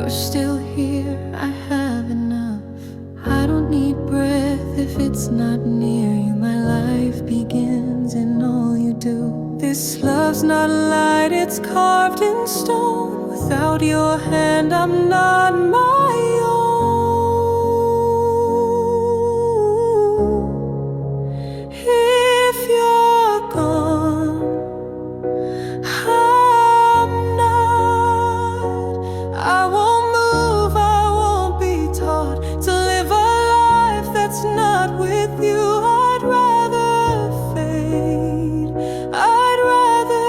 you're still here, I have enough. I don't need breath if it's not near you. My life begins in all you do. This love's not light, it's carved in stone. Without your hand, I'm not my own. If you're gone, I'm not. I won't move, I won't be taught to live a life that's not with you. I'd rather fade, I'd rather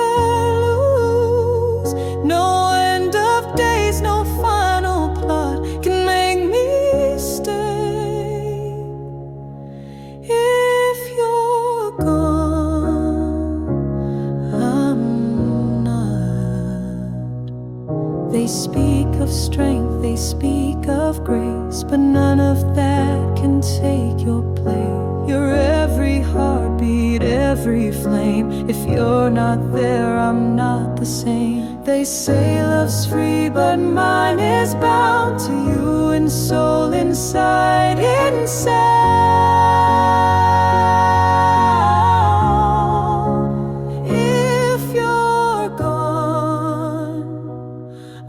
lose. No end of days, no final plot can make me stay. If you're gone, I'm not. They speak of strength, they speak of grace, but none of that can take your place. You're every heartbeat, every flame. If you're not there, I'm not the same. They say love's free, but mine is bound to you, and soul inside, inside. If you're gone,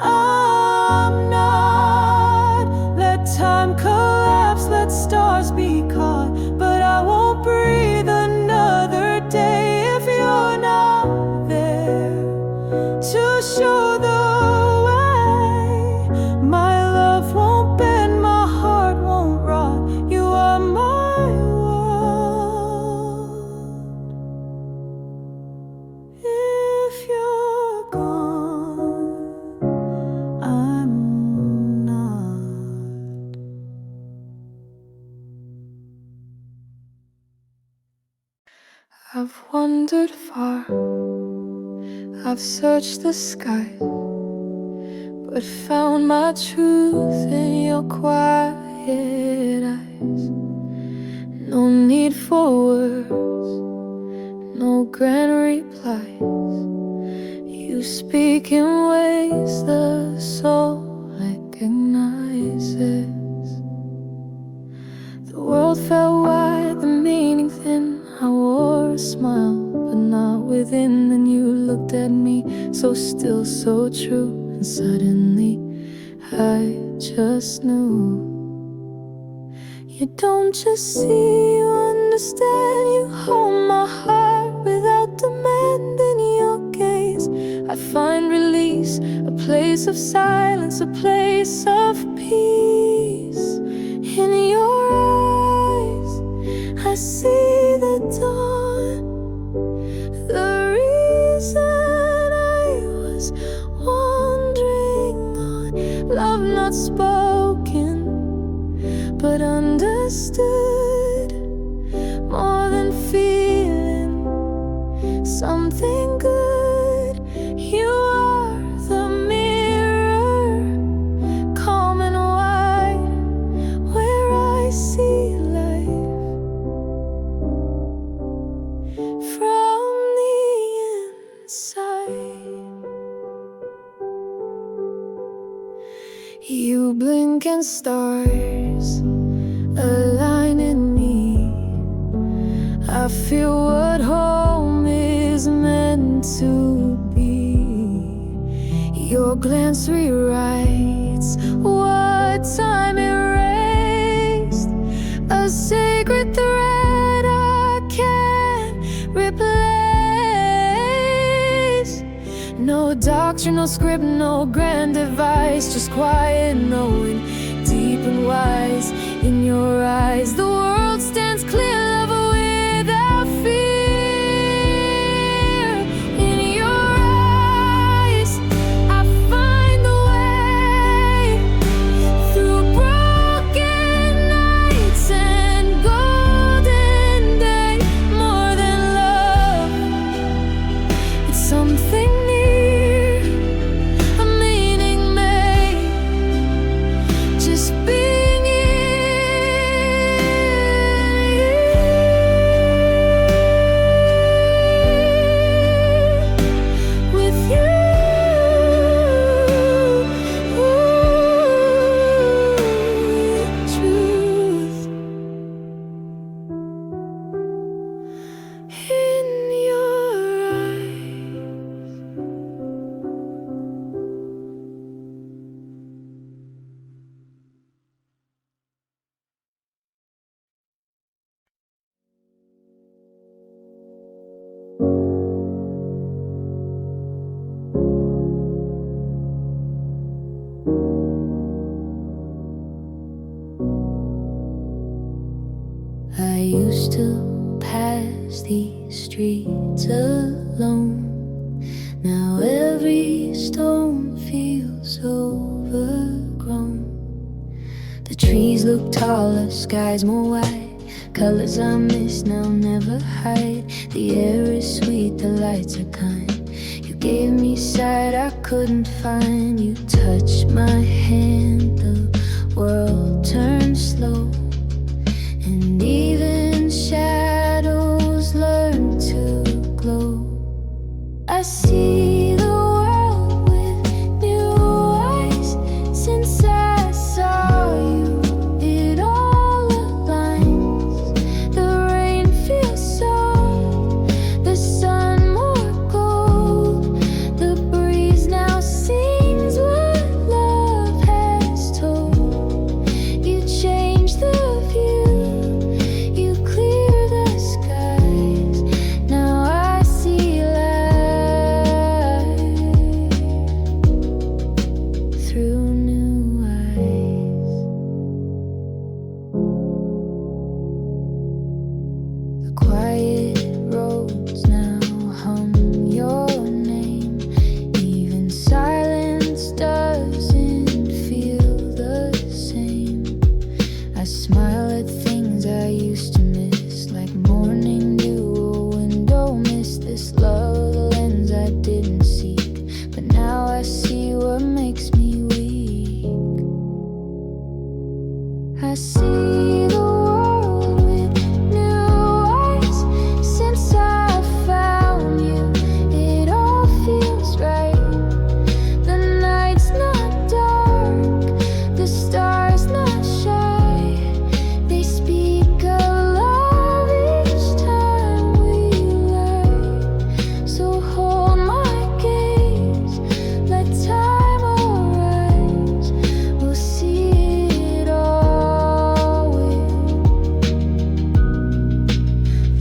I'm not. Let time collapse, let stars be caught, but I won't breathe another day if you're not there to show the way. My love won't bend, my heart won't rot. You are my world. If you're gone, I'm not. I've wandered far, I've searched the sky, but found my truth in your quiet eyes. No need for words, no grand replies. You speak in ways the soul recognizes. The world felt wide, the meaning thin. I wore a smile, but not within. Then you looked at me, so still, so true, and suddenly I just knew. You don't just see, you understand. You hold my heart without demanding your gaze. I find release, a place of silence, a place of peace. In your eyes, I see the dawn. The reason I was wandering on. Love not spoken, but understood. More than feeling something good. You are the mirror, calm and wide, where I see life from the inside. You blink and stars align in me. I feel what home is meant to be. Your glance rewrites what time erased. A sacred thread I can't replace. No doctrine, no script, no grand device, just quiet knowing, deep and wise. In your eyes, the world stands clear, love without fear. In your eyes, I find the way through broken nights and golden day. More than love, it's something near, a meaning made, just being here. used to pass these streets alone. Now every stone feels overgrown. The trees look taller, skies more wide. Colors I miss now never hide. The air is sweet, the lights are kind. You gave me sight I couldn't find. You touched my hand, the world turned slow. And even shadows learn to glow. I see the world with new eyes. Since I saw you, it all aligns. The rain feels soft, the sun more gold. The breeze now sings what love has told. You change the view, you clear the skies. Now I see light through new eyes. The quiet roads now hum your name. Even silence doesn't feel the same. I smile at things I used to miss, like morning dew or window mist. This love, the lens I didn't seek, but now I see what makes me weak. I see the world with new eyes. Since I found you, it all feels right. The night's not dark, the stars not shy. They speak of love each time we lie. So hold my gaze, let time arise. We'll see it all with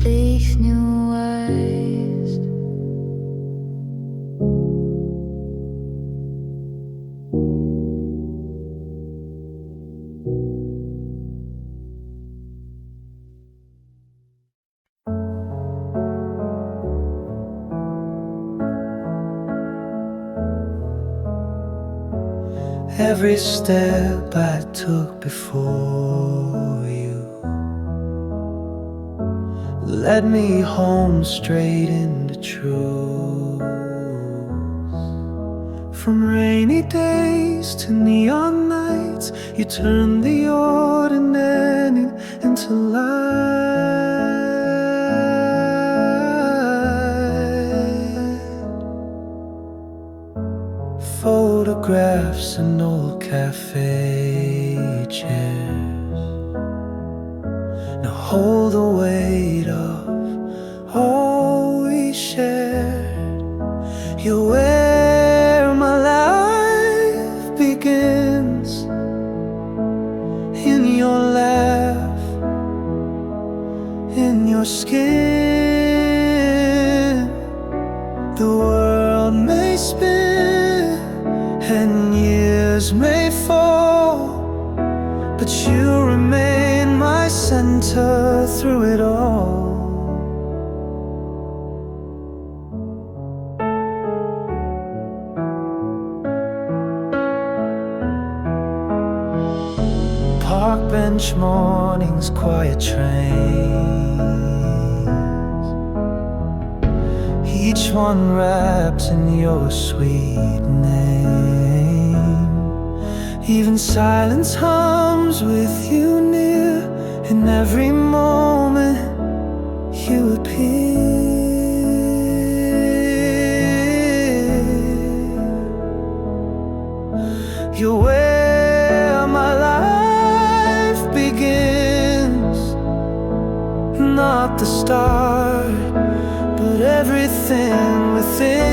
faith, new eyes. Every step I took before you led me home straight into truth. From rainy days to neon nights, you turned the ordinary into light. Photographs and old cafe chairs now hold the weight of all we shared. You're where my life begins, in your laugh, in your skin. The world may spin and years may fall, but you remain my center through it all. Park bench mornings, quiet trains, each one wrapped in your sweet name. Even silence hums with you near. In every moment you appear. You're where my life begins, not the start, but everything within.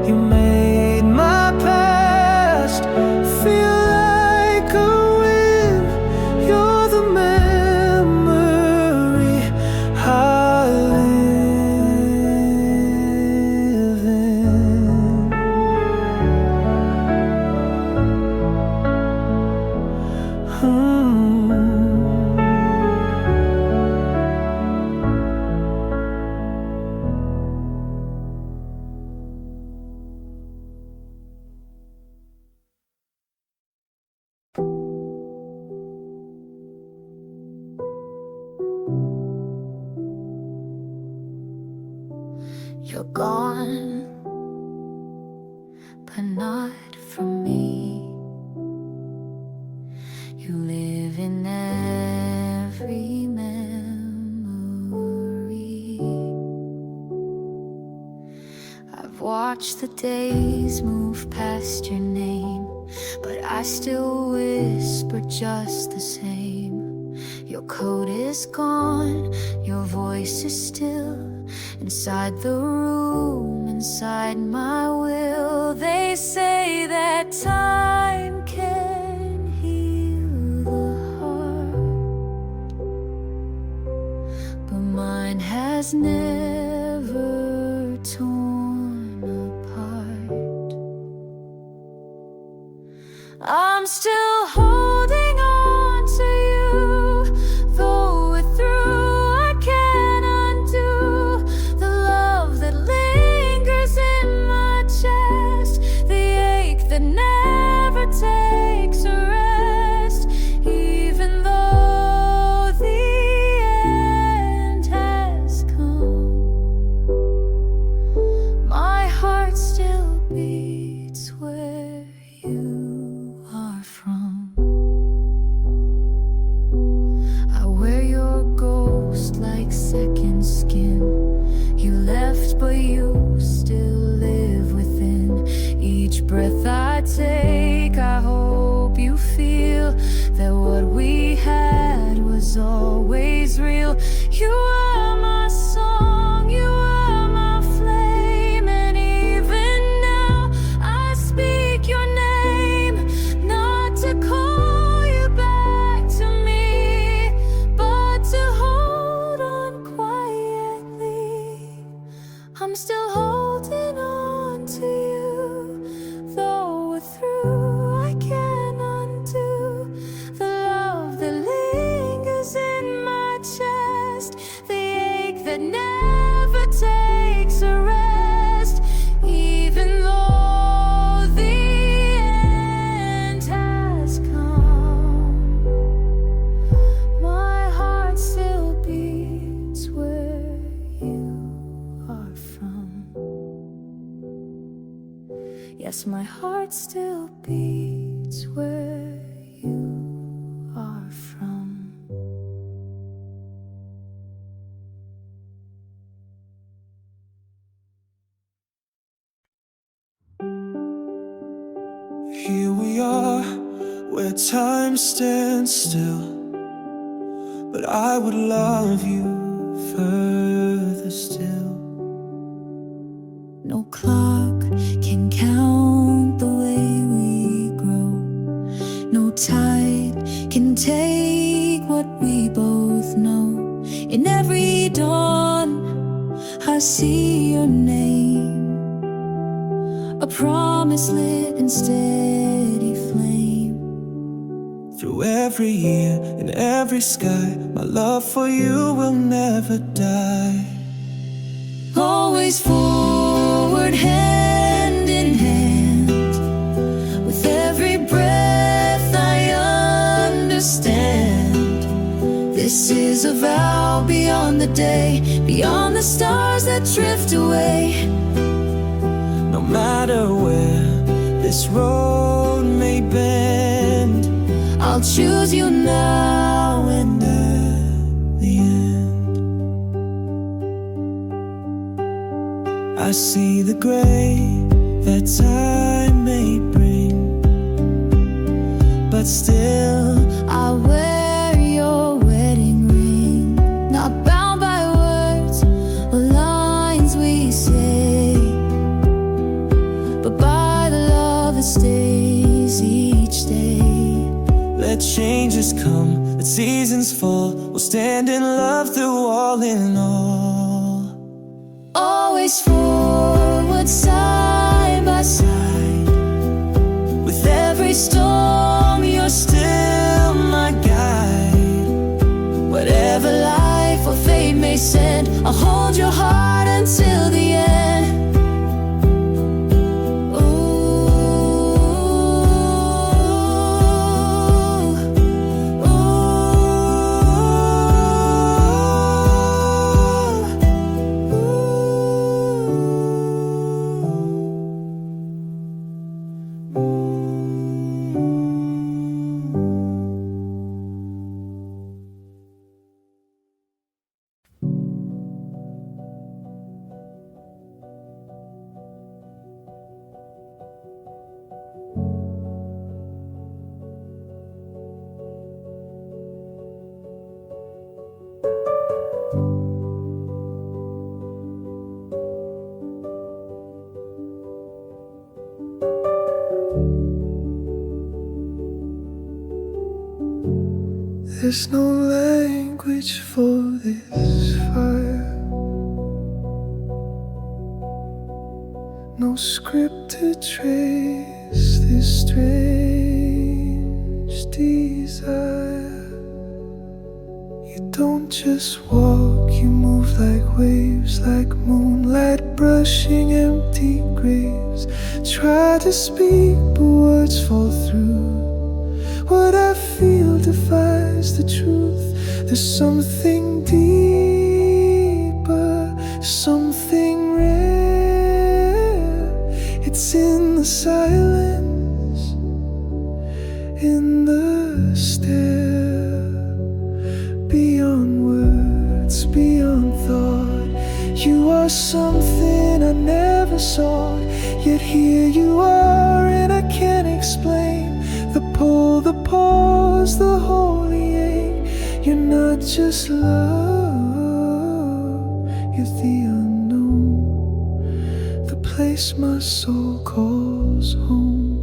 You made my past feel like a win. You're the memory I live in. You're gone, but not from me. You live in every memory. I've watched the days move past your name, but I still whisper just the same. Your coat is gone, your voice is still inside the room, inside my will. They say that time can heal the heart, but mine has never torn apart. I'm still holding on to you, though we're through. I can't undo the love that lingers in my chest, the ache that never takes a rest. Even though the end has come, my heart still beats where you are from. I wear your ghost like second skin. You left, but you still live within each breath I take. I hope you feel that what we had was always real. You are my song, you are my flame, and even now I speak your name, not to call you back to me, but to hold on quietly. I'm still holding on to you, though we're through. I can't undo the love that lingers in my chest, the ache that never takes a rest. Even though the end has come, my heart still beats where you are from. Yes, my heart still beats where you are from. Here we are, where time stands still, but I would love you further still. No clock can count the way we grow. No tide can take what we both know. In every dawn, I see your name, a promise lit in steady flame. Through every year, in every sky, my love for you will never die. Always forward, hand in hand. With every breath I understand, this is a vow beyond the day, beyond the stars that drift away. No matter where this road may bend, I'll choose you now and at the end, I see the gray that time may bring, but still I wear your wedding ring, not bound by words or lines we say, but by the love that stays each day. let changes come, let seasons fall, we'll stand in love through all in all. Always forward, side by side. With every storm, you're still my guide. Whatever life or fate may send, I'll hold your heart until the end. There's no language for this fire, no script to trace this strange desire. You don't just walk, you move like waves, like moonlight brushing empty graves. Try to speak, but words fall through. What I feel defies the truth. There's something deeper, something rare. It's in the silence, in the stare, beyond words, beyond thought. You are something I never saw, yet here you are and I can't explain. The pull, the pause, the holy ache. You're not just love, you're the unknown, the place my soul calls home.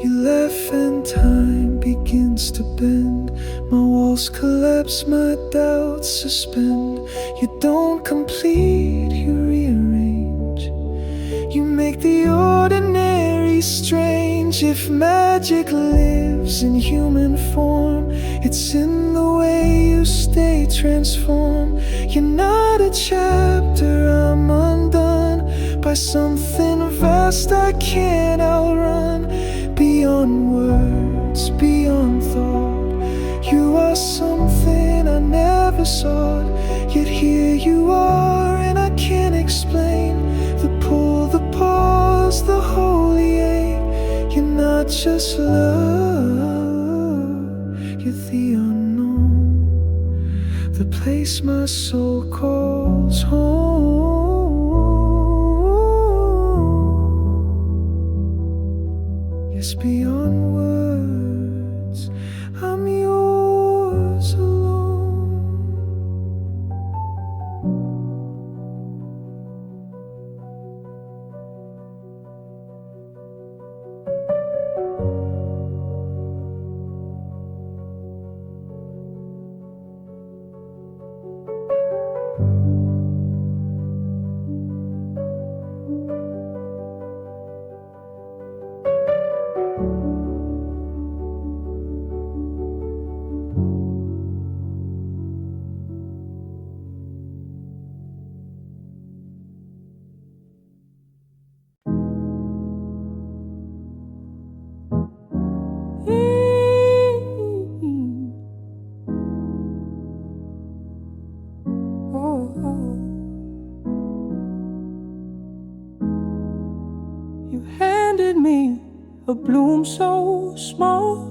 You laugh and time begins to bend. My walls collapse, my doubts suspend. You don't complete, you rearrange. You make the ordinary strange. If magic lives in human form, it's in the way you stay transformed. You're not a chapter I'm undone by something vast I can't outrun. Beyond words, beyond thought, you are something I never sought, yet here you are and I can't explain. The pull, the pause, the holy ache. You're not just love, you're the unknown, the place my soul calls home. Yes, beyond words, I'm yours alone. You handed me a bloom so small,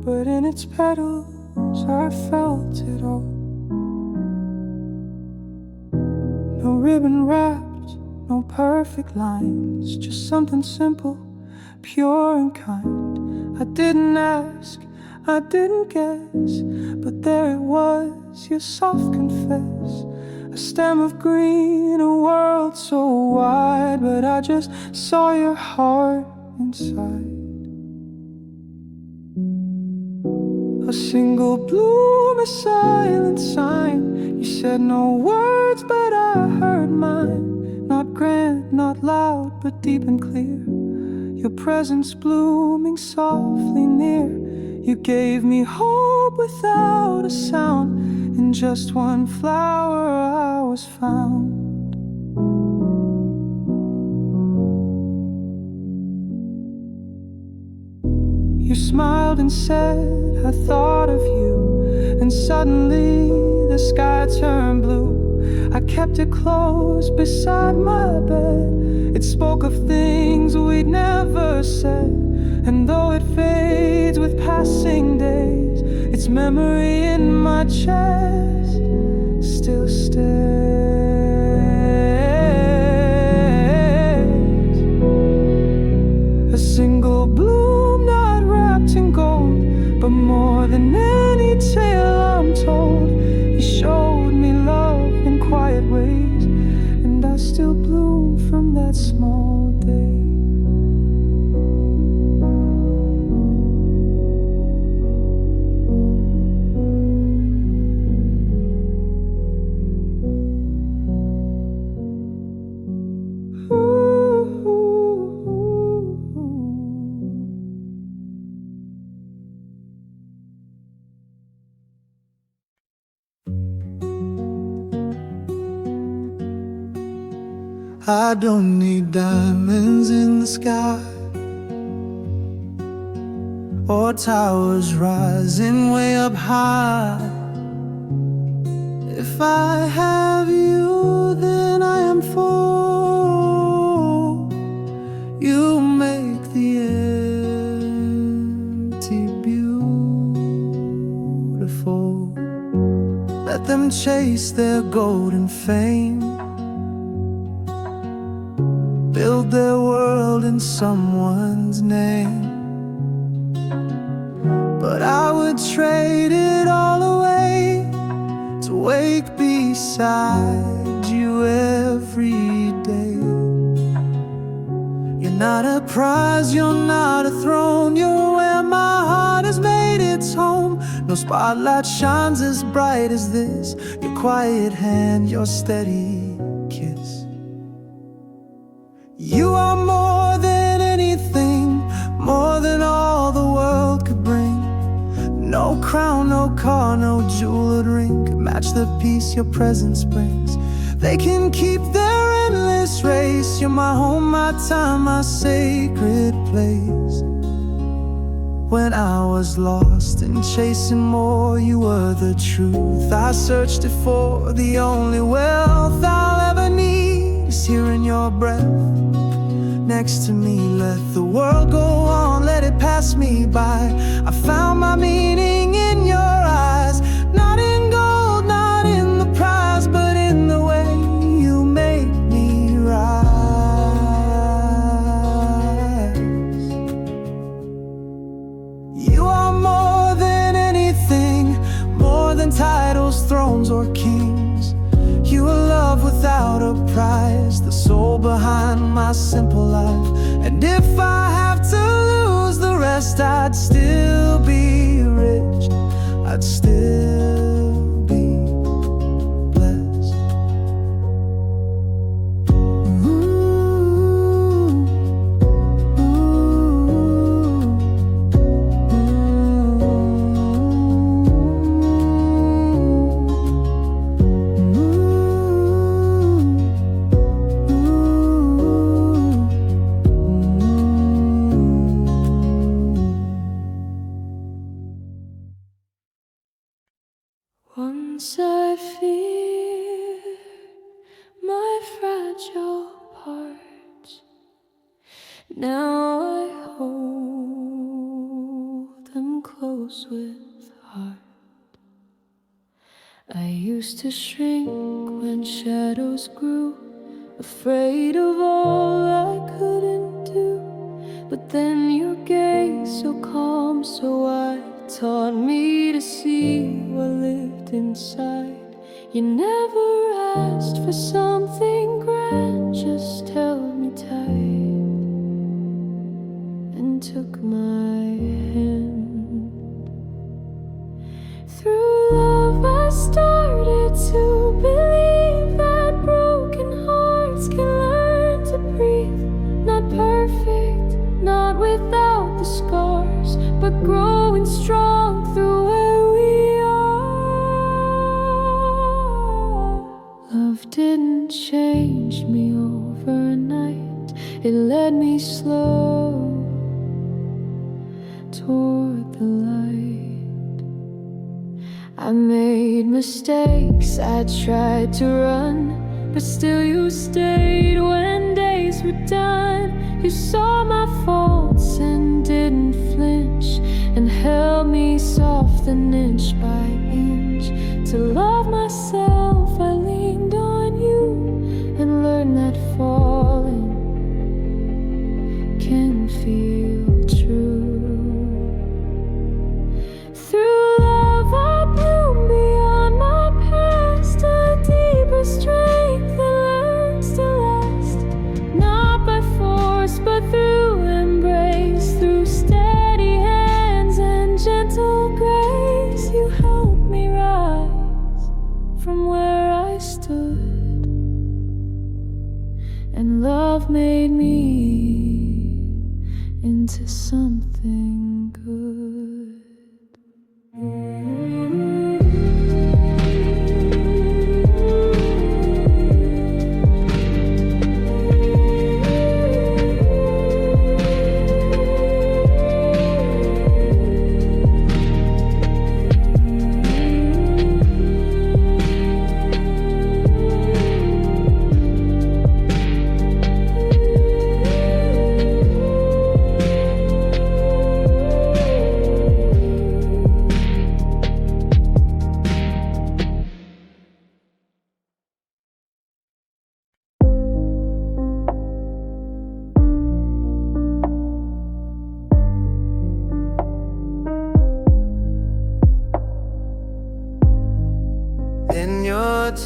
but in its petals I felt it all. No ribbon wrapped, no perfect lines, just something simple, pure and kind. I didn't ask, I didn't guess, but there it was, your soft confess. A stem of green, a world so wide, but I just saw your heart inside. A single bloom, a silent sign. You said no words, but I heard mine. Not grand, not loud, but deep and clear. Your presence blooming softly near. You gave me hope without a sound. In just one flower I was found. You smiled and said, I thought of you. And suddenly the sky turned blue. I kept it close beside my bed. It spoke of things we'd never said. And though it fades with passing days, its memory in my chest still stays. A single bloom, not wrapped in gold, but more than any tale I'm told. You showed me love in quiet ways, and I still bloom from that small day. I don't need diamonds in the sky or towers rising way up high. If I have you, then I am full. You make the empty beautiful. Let them chase their golden fame, build their world in someone's name. But I would trade it all away to wake beside you every day. You're not a prize, you're not a throne, you're where my heart has made its home. No spotlight shines as bright as this, your quiet hand, your steady kiss. You are more than anything, more than all the world could bring. No crown, no car, no jeweled ring could match the peace your presence brings. They can keep their endless race. You're my home, my time, my sacred place. When I was lost and chasing more, you were the truth I searched it for. The only wealth I'll ever need is hearing your breath next to me. Let the world go on, let it pass me by. I found my meaning in your eyes, not in gold, not in the prize, but in the way you make me rise. You are more than anything, more than titles, thrones, or kings. You are love without a prize, the soul behind my simple life. And if I have to lose the rest, I'd still be rich, I'd still be blessed. Once I feared my fragile parts, now I hold them close with heart. I used to shrink when shadows grew, afraid of all I couldn't do. But then your gaze so calm, so wide, taught me to see what lived inside. You never asked for something grand, just held me tight and took my hand. Through love I started to believe that broken hearts can learn to breathe. Not perfect, not without the scars, but growing strong through where we are. Love didn't change me overnight, it led me slow toward the light. I made mistakes, I tried to run, but still you stayed when days were done. You saw my faults and didn't flinch, and held me soft an inch by inch. To love myself I leaned on you, and learned that falling can feel true. Through love I bloomed beyond my past, a deeper strength that learns to last. Not by force, but through embrace, through steady hands and gentle grace. You helped me rise from where I stood, and love made me into something good.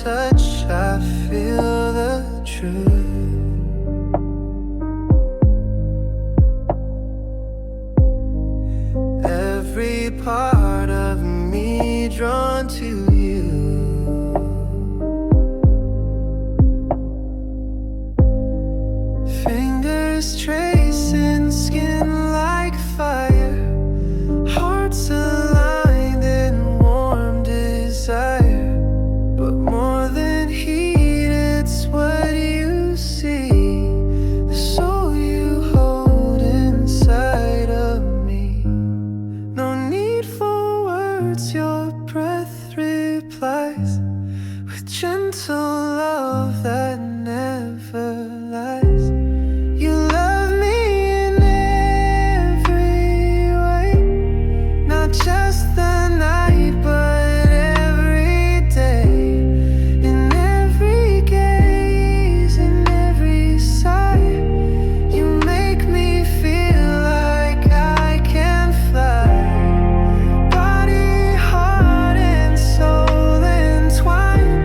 touch, I feel the truth. Every part of me drawn to you. Fingers tracing skin like fire, hearts aligned in warm desire. But more than heat, it's what you see, the soul you hold inside of me. No need for words, your breath replies with gentle love that never lies. You love me in every way, not just the night, but every day. In every gaze, in every sigh, you make me feel like I can fly. Body, heart, and soul entwined.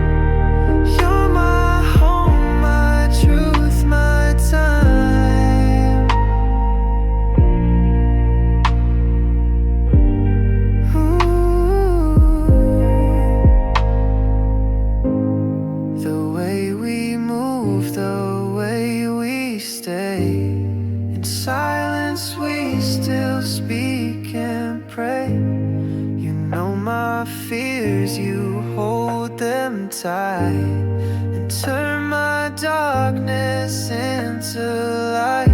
You're my home, my truth, my time. Ooh. The way we move, the way we stay. In silence we still speak and pray. You know my fears, you hold them tight, and turn my darkness into light.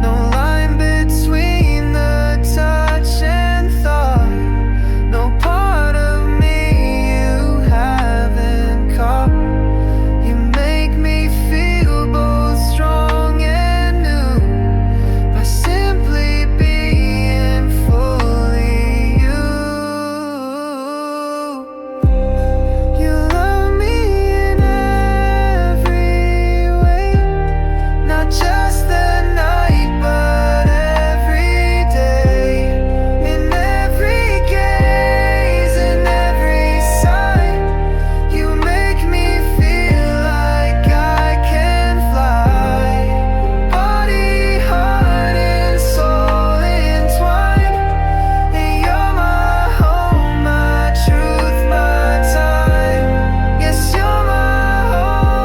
No line between the touch and thought, no part of me you haven't caught. You make me feel both strong and new by simply being fully you. You love me in every way, not just the night, but every day. In every gaze, in every sigh, you make me feel like I can fly. Body, heart, and soul entwined, and you're my home, my truth, my time. Yes, you're my home,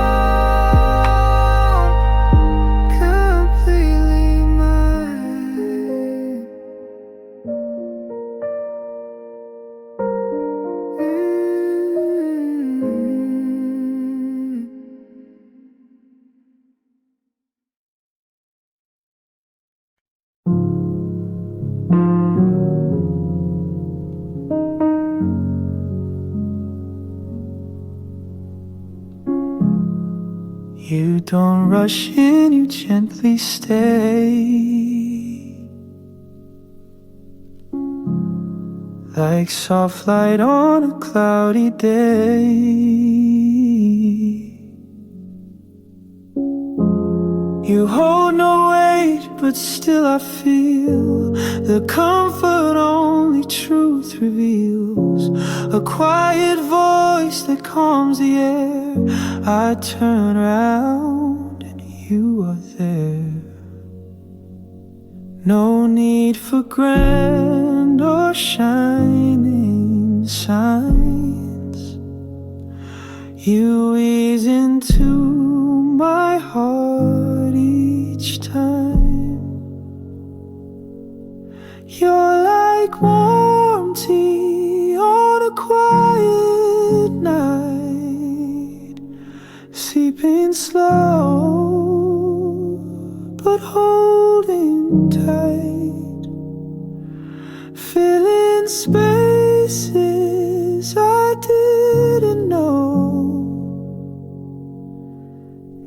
completely mine. You don't rush in, you gently stay, like soft light on a cloudy day. You hold no weight, but still I feel the comfort only truth reveals. A quiet voice that calms the air. I turn around and you are there. No need for grand or shining signs. You ease into my heart each time. You're like warm tea on a quiet night, sleeping slow but holding tight, filling spaces I didn't know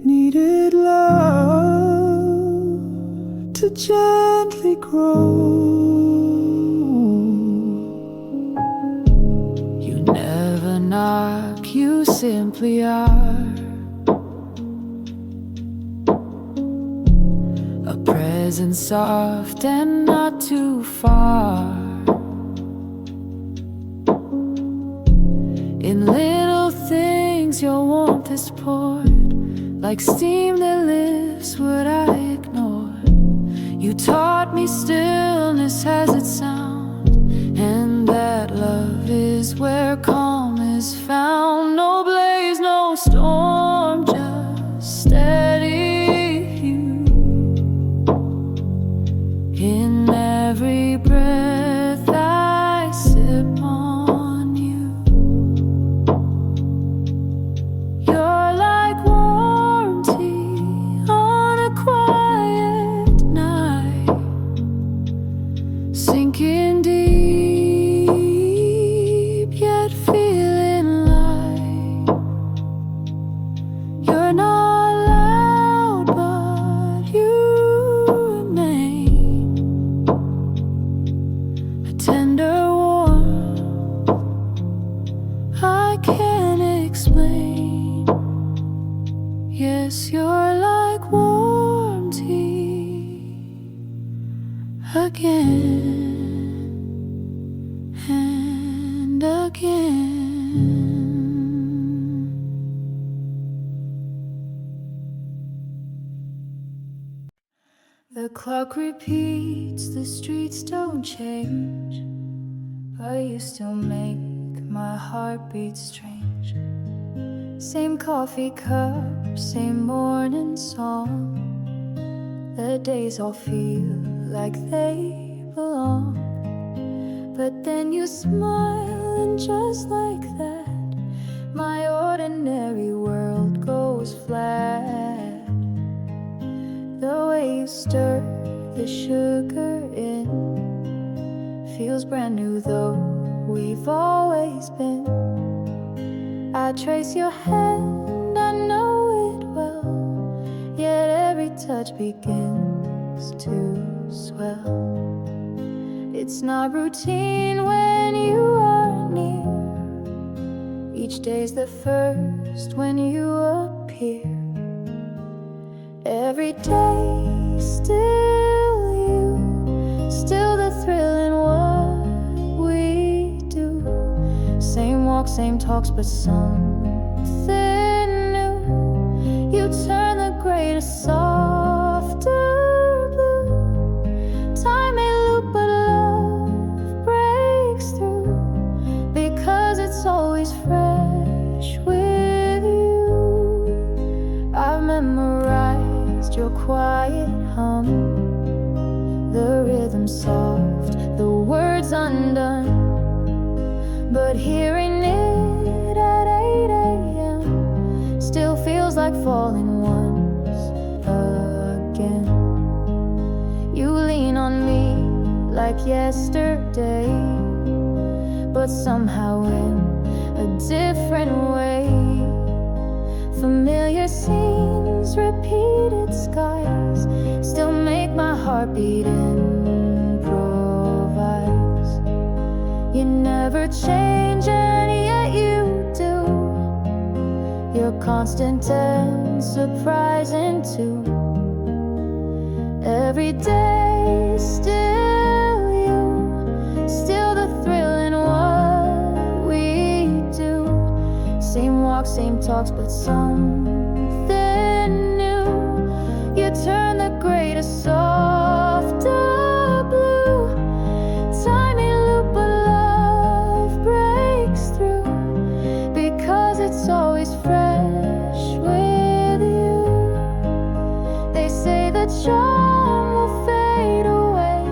needed love to gently grow. You never knock, you simply are. A presence soft and not too far. In little things your warmth is poured like steam that lifts what I ignored. You taught me stillness has its sound, and that love is where calm is found. No blaze, no storm, just steady you. In every breath I sip on you. You're like warm tea on a quiet night, sinking deep yet feeling light. You're not loud but you remain a tender warmth I can't explain. Yes, you're like warm tea again and again. The clock repeats, the streets don't change, but you still make my heart beat strange. Same coffee cup, same morning song. The days all feel like they belong. But then you smile, and just like that, my ordinary world goes flat. The way you stir the sugar in feels brand new, though we've always been. I trace your hand, I know it well, yet every touch begins to swell. It's not routine when you are near. Each day's the first when you appear. Every day, still you, still the thrill in what we do. Same walk, same talks, but something new. You turn the gray to softer blue. Time may loop, but love breaks through, because it's always fresh with you. I've memorized your quiet hum, the rhythm soft, the words undone. But hearing it at 8 a.m. still feels like falling once again. You lean on me like yesterday, but somehow in a different way. Familiar scenes, repeated skies, still make my heart beat improvise. You never change, and yet you do. You're constant and surprising too. Every day, still you, still the thrill in what we do. Same walk, same talks, but something new. You turn the gray to softer blue. Time may loop, but love breaks through, because it's always fresh with you. They say the charm will fade away,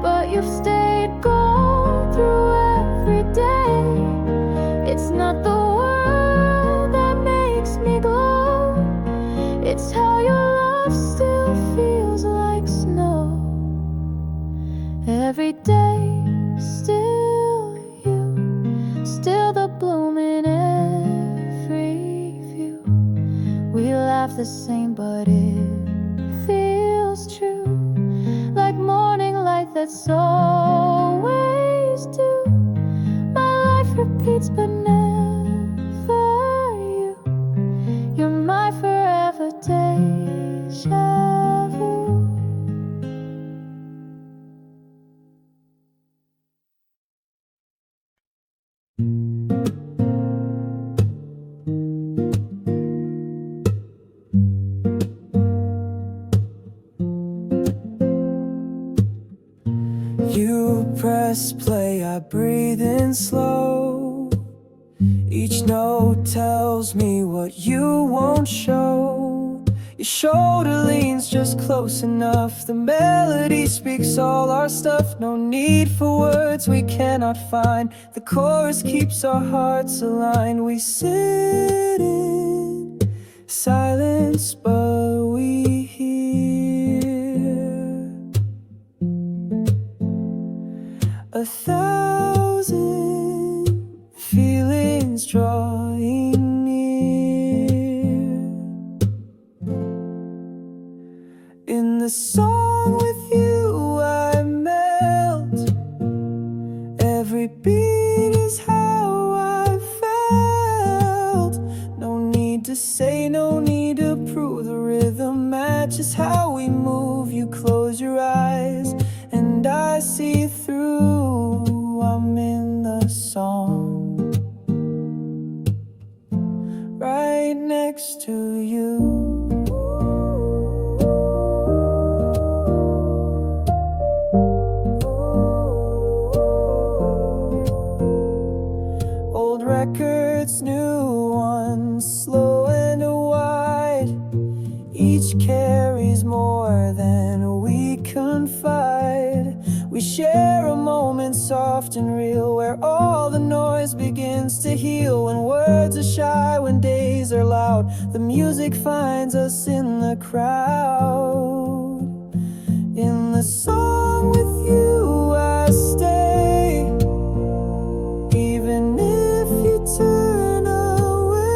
but you've stayed gone through every day. It's not the world that makes me glow, it's how your love still feels like snow. Every day, still you, still the bloom in every view. We laugh the same, but it feels true, like morning light that's always due. My life repeats, but never you. You're my forever deja vu. press play, I breathe in slow. Each note tells me what you won't show. Your shoulder leans just close enough. The melody speaks all our stuff. No need for words we cannot find. The chorus keeps our hearts aligned. We sit in silence, but we hear 1,000 feelings drawing near. In the song with you I melt. Every beat is how I felt. No need to say, no need to prove. The rhythm matches how we move. You close your eyes and I see through. I'm in the song, right next to you. Old records, new ones, slow and wide. Each carries more than we confide. We share a moment soft and real, where all the noise begins to heal. When words are shy, when days are loud, the music finds us in the crowd. In the song with you I stay, even if you turn away.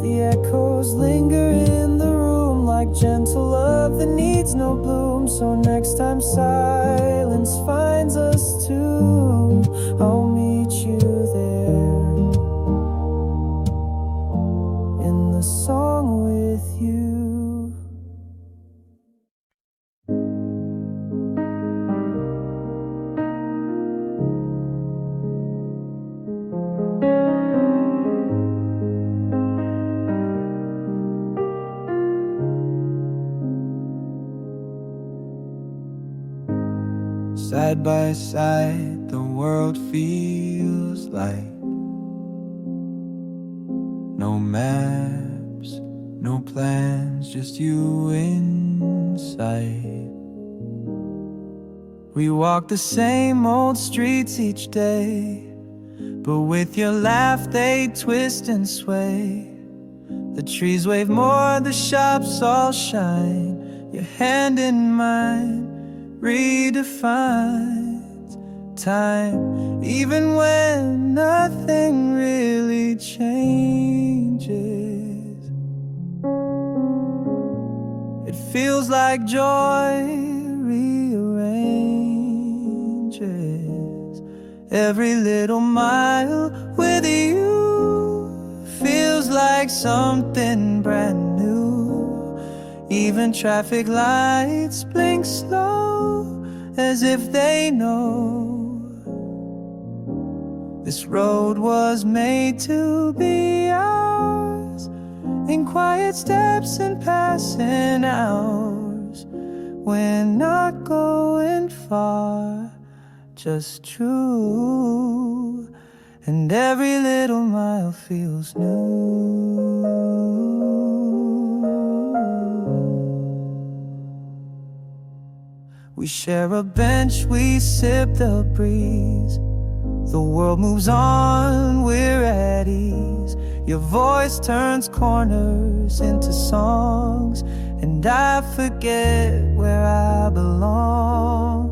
The echoes linger in the room like gentle love that needs no bloom. So next time silence finds us too, I'll meet you there, in the song with you. Side by side, the world feels like no maps, no plans, just you inside. We walk the same old streets each day, but with your laugh they twist and sway. The trees wave more, the shops all shine. Your hand in mine redefines time, even when nothing really changes. It feels like joy rearranges. Every little mile with you feels like something brand new. Even traffic lights blink slow, as if they know this road was made to be ours. In quiet steps and passing hours, we're not going far, just true. And every little mile feels new. We share a bench, we sip the breeze. The world moves on, we're at ease. Your voice turns corners into songs, and I forget where I belong.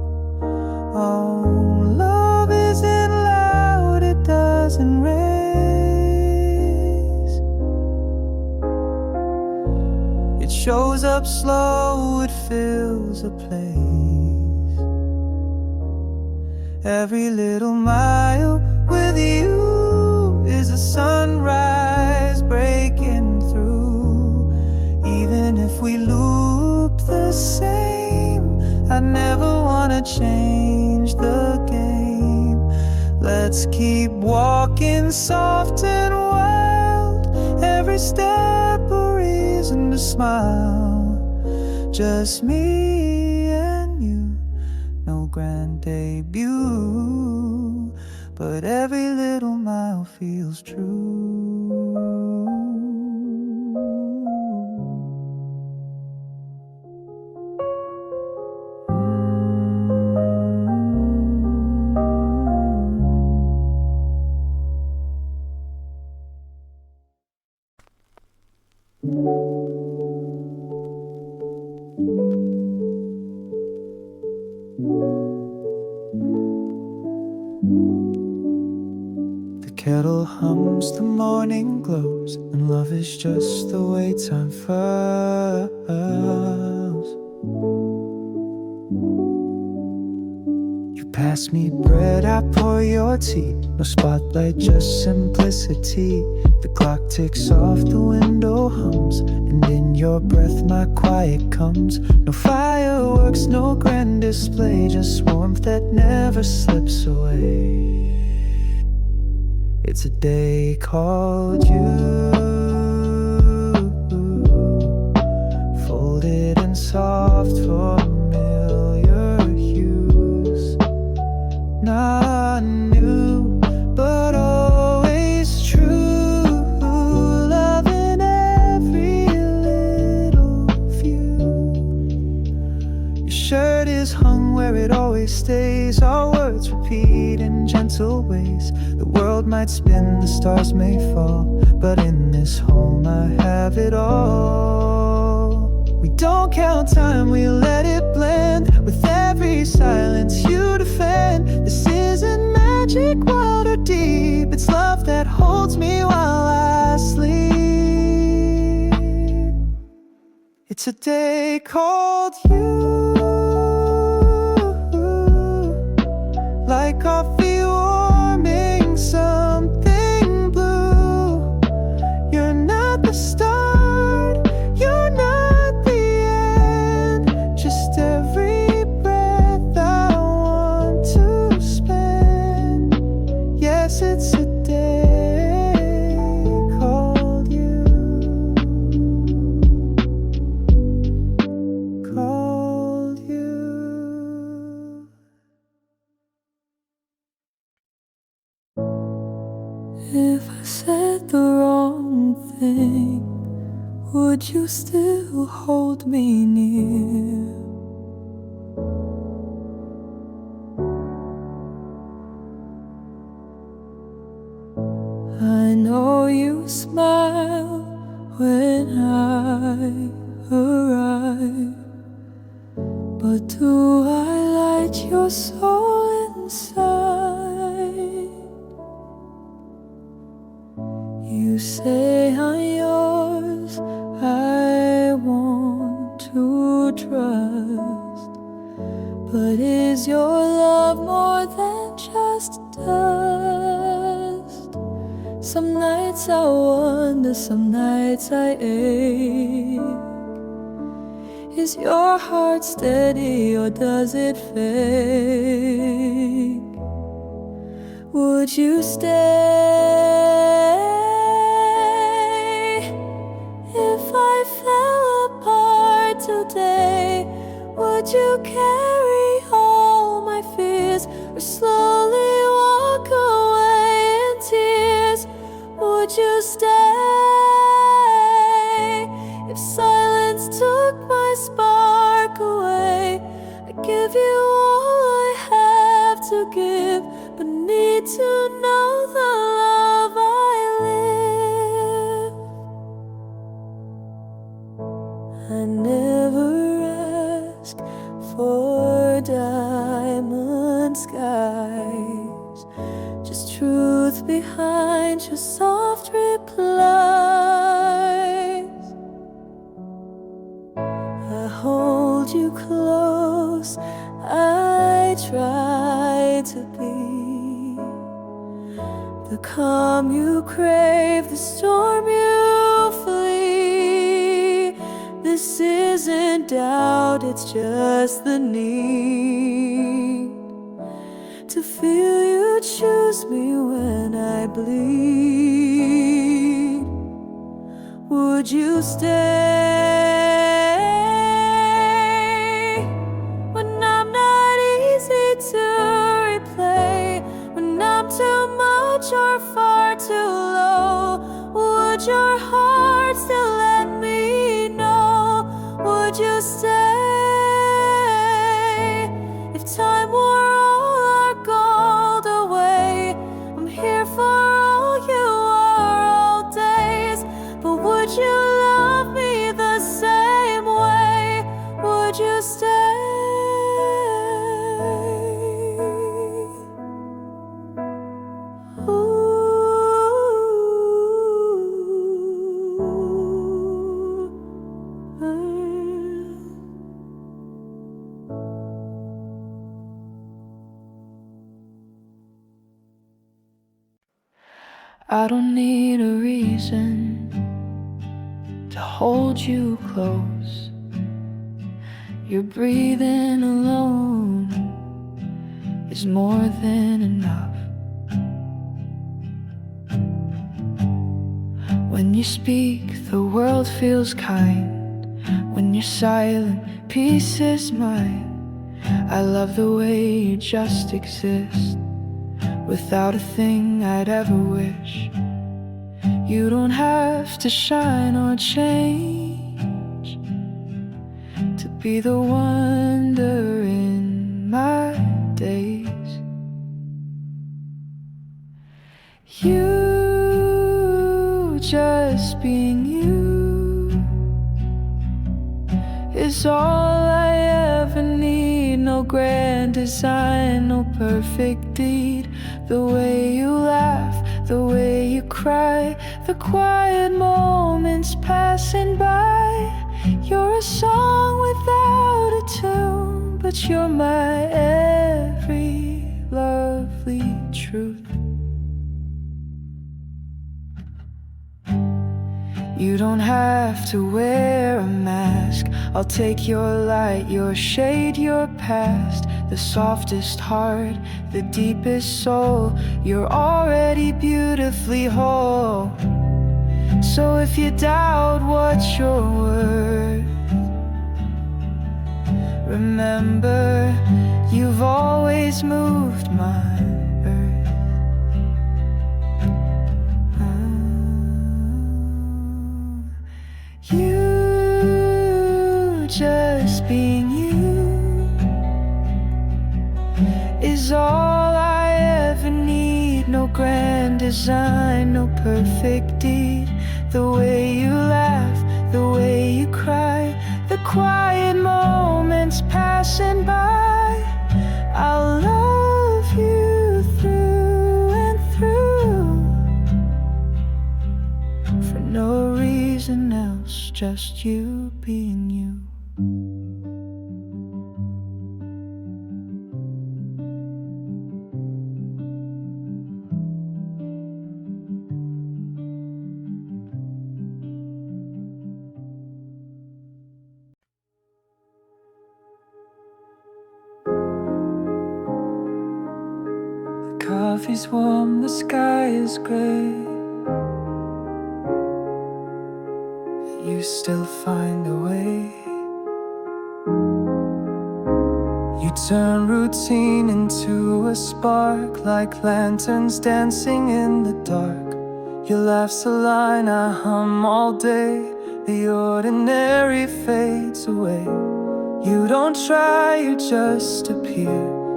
Oh, love isn't loud, it doesn't race. It shows up slow, it fills a place. Every little mile with you is a sunrise breaking through. Even if we loop the same, I never wanna change the game. Let's keep walking soft and wild. Every step a reason to smile. Just me and you, no grand debut, but every little mile feels true. The kettle hums, the morning glows, and love is just the way time flows. You pass me bread, I pour your tea. No spotlight, just simplicity. The clock ticks off, the window hums, and in your breath my quiet comes. No fireworks, no grand display, just warmth that never slips away. It's a day called you, folded in soft familiar hues. Not new, but always true. Love in every little view. Your shirt is hung where it always stays. Our words repeat in gentle ways. The world might spin, the stars may fall, but in this home I have it all. We don't count time, we let it blend. With every silence you defend. This isn't magic, wild or deep. It's love that holds me while I sleep. It's a day called you, like coffee warming something blue. You're not the start, you're not the end, just every breath I want to spend. Yes, it's a day called you, called you. If I said the wrong thing, would you still hold me near? I know you smile when I arrive, but do I light your soul inside? You say I'm yours, I want to trust, but is your love more than just dust? Some nights I wonder, some nights I ache. Is your heart steady or does it fake? Would you stay if I fell apart today? Would you carry all my fears or slowly walk away in tears? Would you stay if silence took my spark away? I give you all I have to give, but need to know the love I live. I never ask for diamond skies, just truth behind your soft replies. I hold you close, I try to be the calm you crave, the storm you flee. This isn't doubt, it's just the need to feel you choose me when I bleed. Would you stay when I'm not easy to your heart still let me know? Would you stay? If time wore all our gold away, I'm here for all you are all days. But would you love me the same way? Would you stay? I don't need a reason to hold you close. Your breathing alone is more than enough. When you speak, the world feels kind. When you're silent, peace is mine. I love the way you just exist, without a thing I'd ever wish. You don't have to shine or change to be the wonder in my days. You just being you is all I ever need. No grand design, no perfect deed. The way you laugh, the way you cry, the quiet moments passing by. You're a song without a tune, but you're my every lovely truth. You don't have to wear a mask. I'll take your light, your shade, your past. The softest heart, the deepest soul. You're already beautifully whole. So if you doubt what you're worth, remember, you've always moved my earth. You just being you is all I ever need. No grand design, no perfect deed. The way you laugh, the way you cry, the quiet moments passing by. I'll love you through and through, for no reason else, just you being you. The coffee's warm, the sky is gray. You still find a way. You turn routine into a spark, like lanterns dancing in the dark. Your laugh's a line I hum all day. The ordinary fades away. You don't try, you just appear,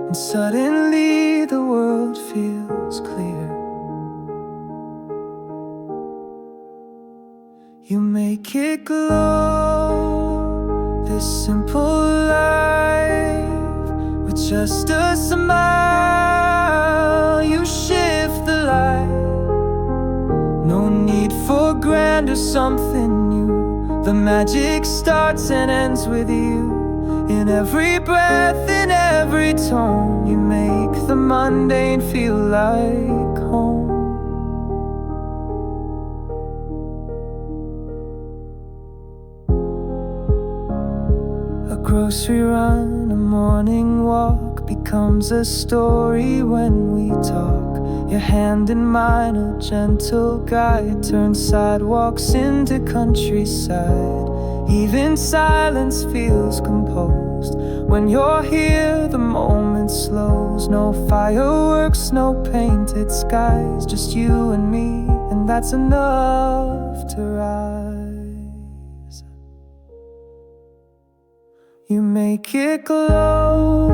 and suddenly the world feels clear. You make it glow, this simple life, with just a smile. You shift the light. No need for grand or something new. The magic starts and ends with you. In every breath, in every tone, you make the mundane feel like home. A grocery run, a morning walk becomes a story when we talk. Your hand in mine, a gentle guide, turns sidewalks into countryside. Even silence feels composed. When you're here, the moment slows. No fireworks, no painted skies, just you and me, and that's enough to rise. You make it glow,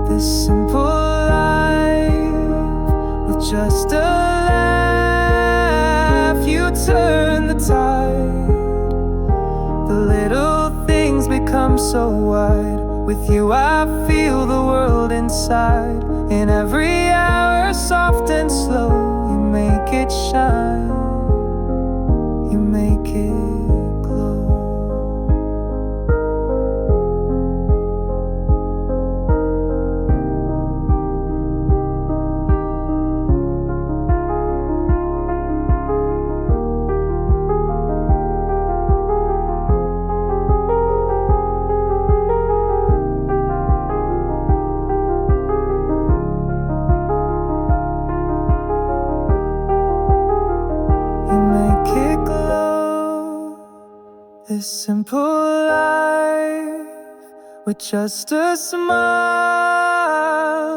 this simple life, with just a laugh. You turn the tide. The little things become so wide. With you I feel the world inside. In every hour, soft and slow, you make it shine. You make it glow. This simple life, with just a smile,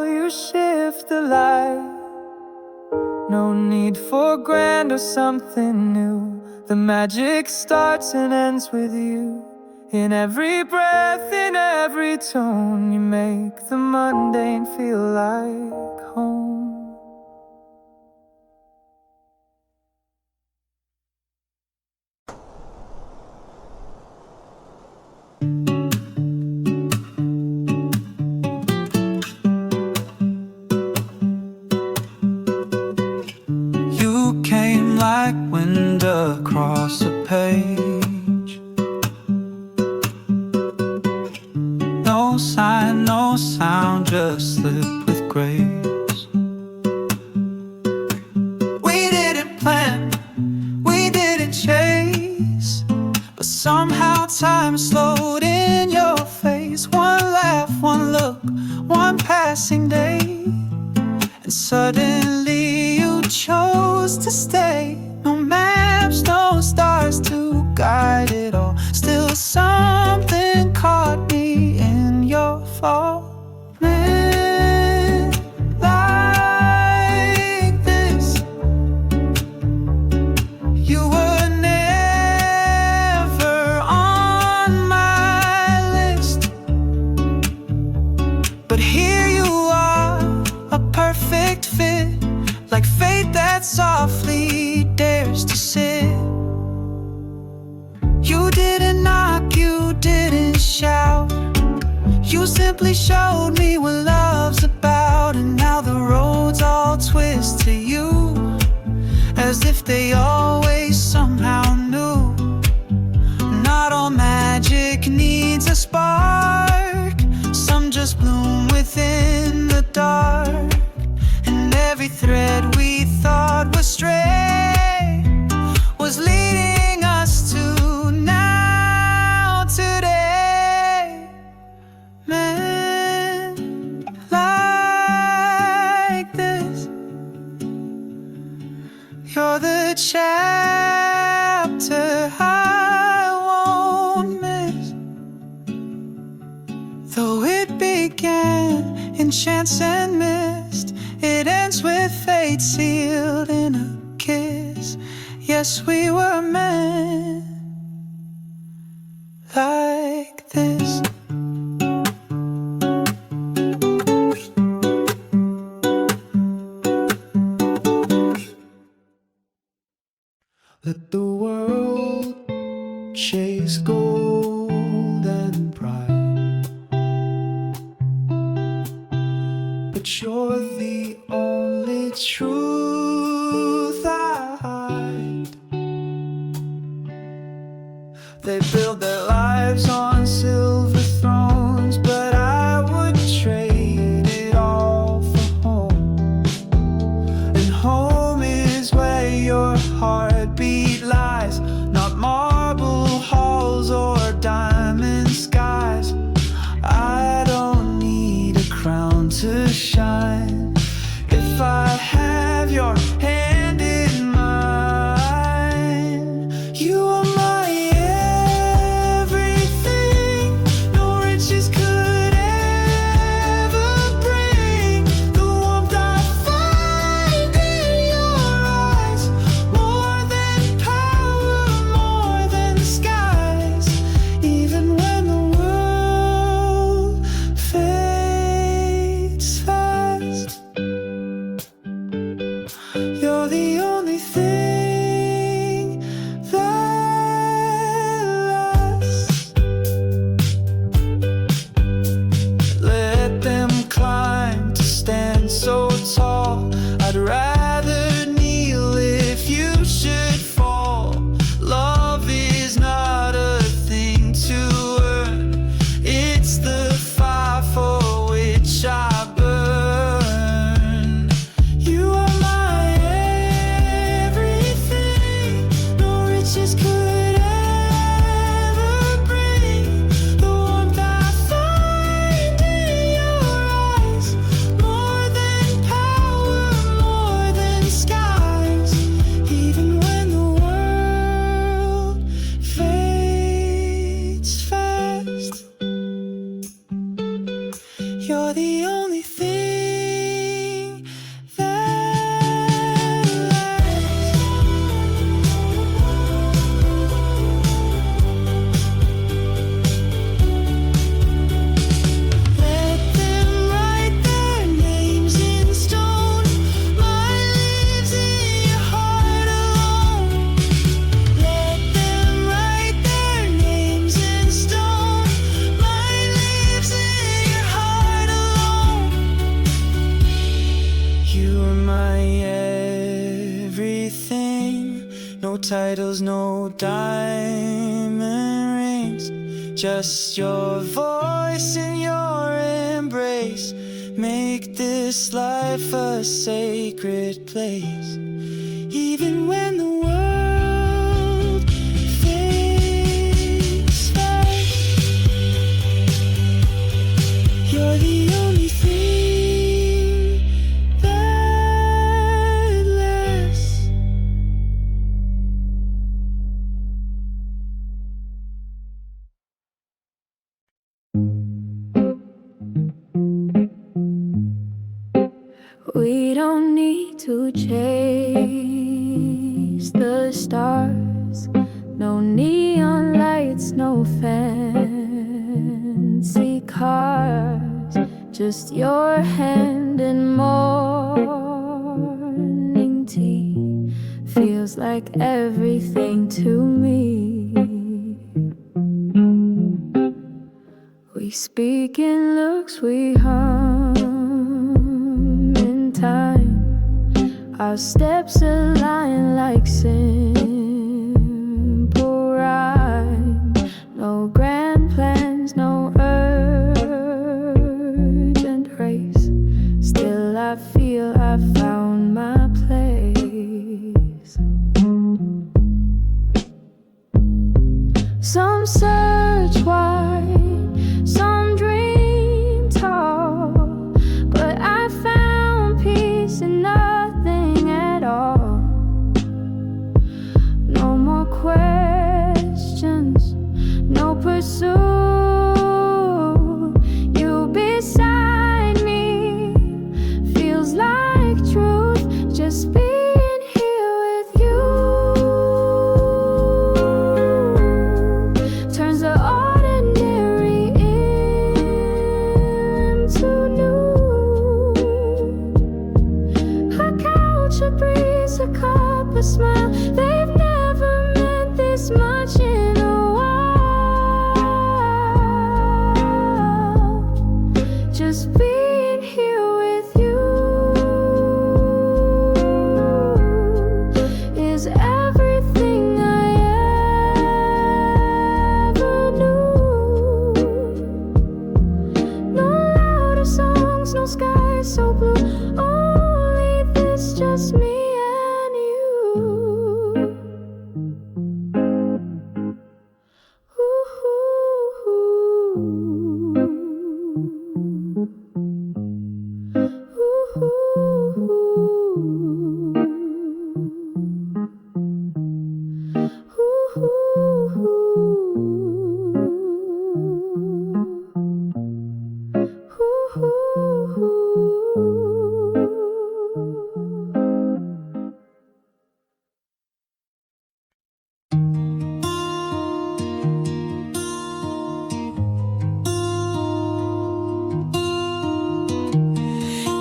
you shift the light. No need for grand or something new. The magic starts and ends with you. In every breath, in every tone, you make the mundane feel like home. Like wind across a page. No sign, no sound, just slip with grace. We didn't plan, we didn't chase, but somehow time slowed in your face. One laugh, one look, one passing day, and suddenly you chose to stay. No maps, no stars to guide it all. Still something caught me in your fall. Man, like this, you were never on my list, but here you are, a perfect fit. Like fate that softly dares to sit. You didn't knock, you didn't shout. You simply showed me what love's about. And now the roads all twist to you, as if they always somehow knew. Not all magic needs a spark. Some just bloom within the dark. Every thread we thought was stray was leading us to now, today. Men like this, you're the chapter I won't miss. Though it began in chance and mist, it ends with fate sealed in a kiss. Yes, we were meant like this. Let the world chase gold and pride, but you're the only truth I hide. They build their lives on silver thrones, but I would trade it all for home. And home is where your heartbeat lies, not marble halls or diamond skies. I don't need a crown to shine if I have your hand in mine. You are my everything, no riches could ever bring. The warmth I find in your eyes, more than power wishes could ever bring. The warmth I find in your eyes, more than power, more than skies. Even when the world fades fast, you're the only thing that lasts. Let them write their names in stone. Mine lives in your heart alone. Let them write their names in stone. Mine lives in your heart alone. You are my everything. No titles, no diamond rings, just your voice and your embrace make this life a sacred place. Even when the world fades fast, you're the only thing that lasts. We don't need to chase the stars. No neon lights, no fancy cars. Just your hand in morning tea feels like everything to me. We speak in looks, we hum in time. Our steps align like simple rhyme. No grand plans, no urgent race. Still I feel I found my place. Some search wide, some dream tall, but I found peace in nothing at all. No more questions, no pursuit. You beside me feels like truth. Just being here with you turns the ordinary into new. A couch, a breeze, a cup, a smile. They've never meant this much in a while. Just being here with you is everything I ever knew. No louder songs, no sky so blue. Only this, just me and you.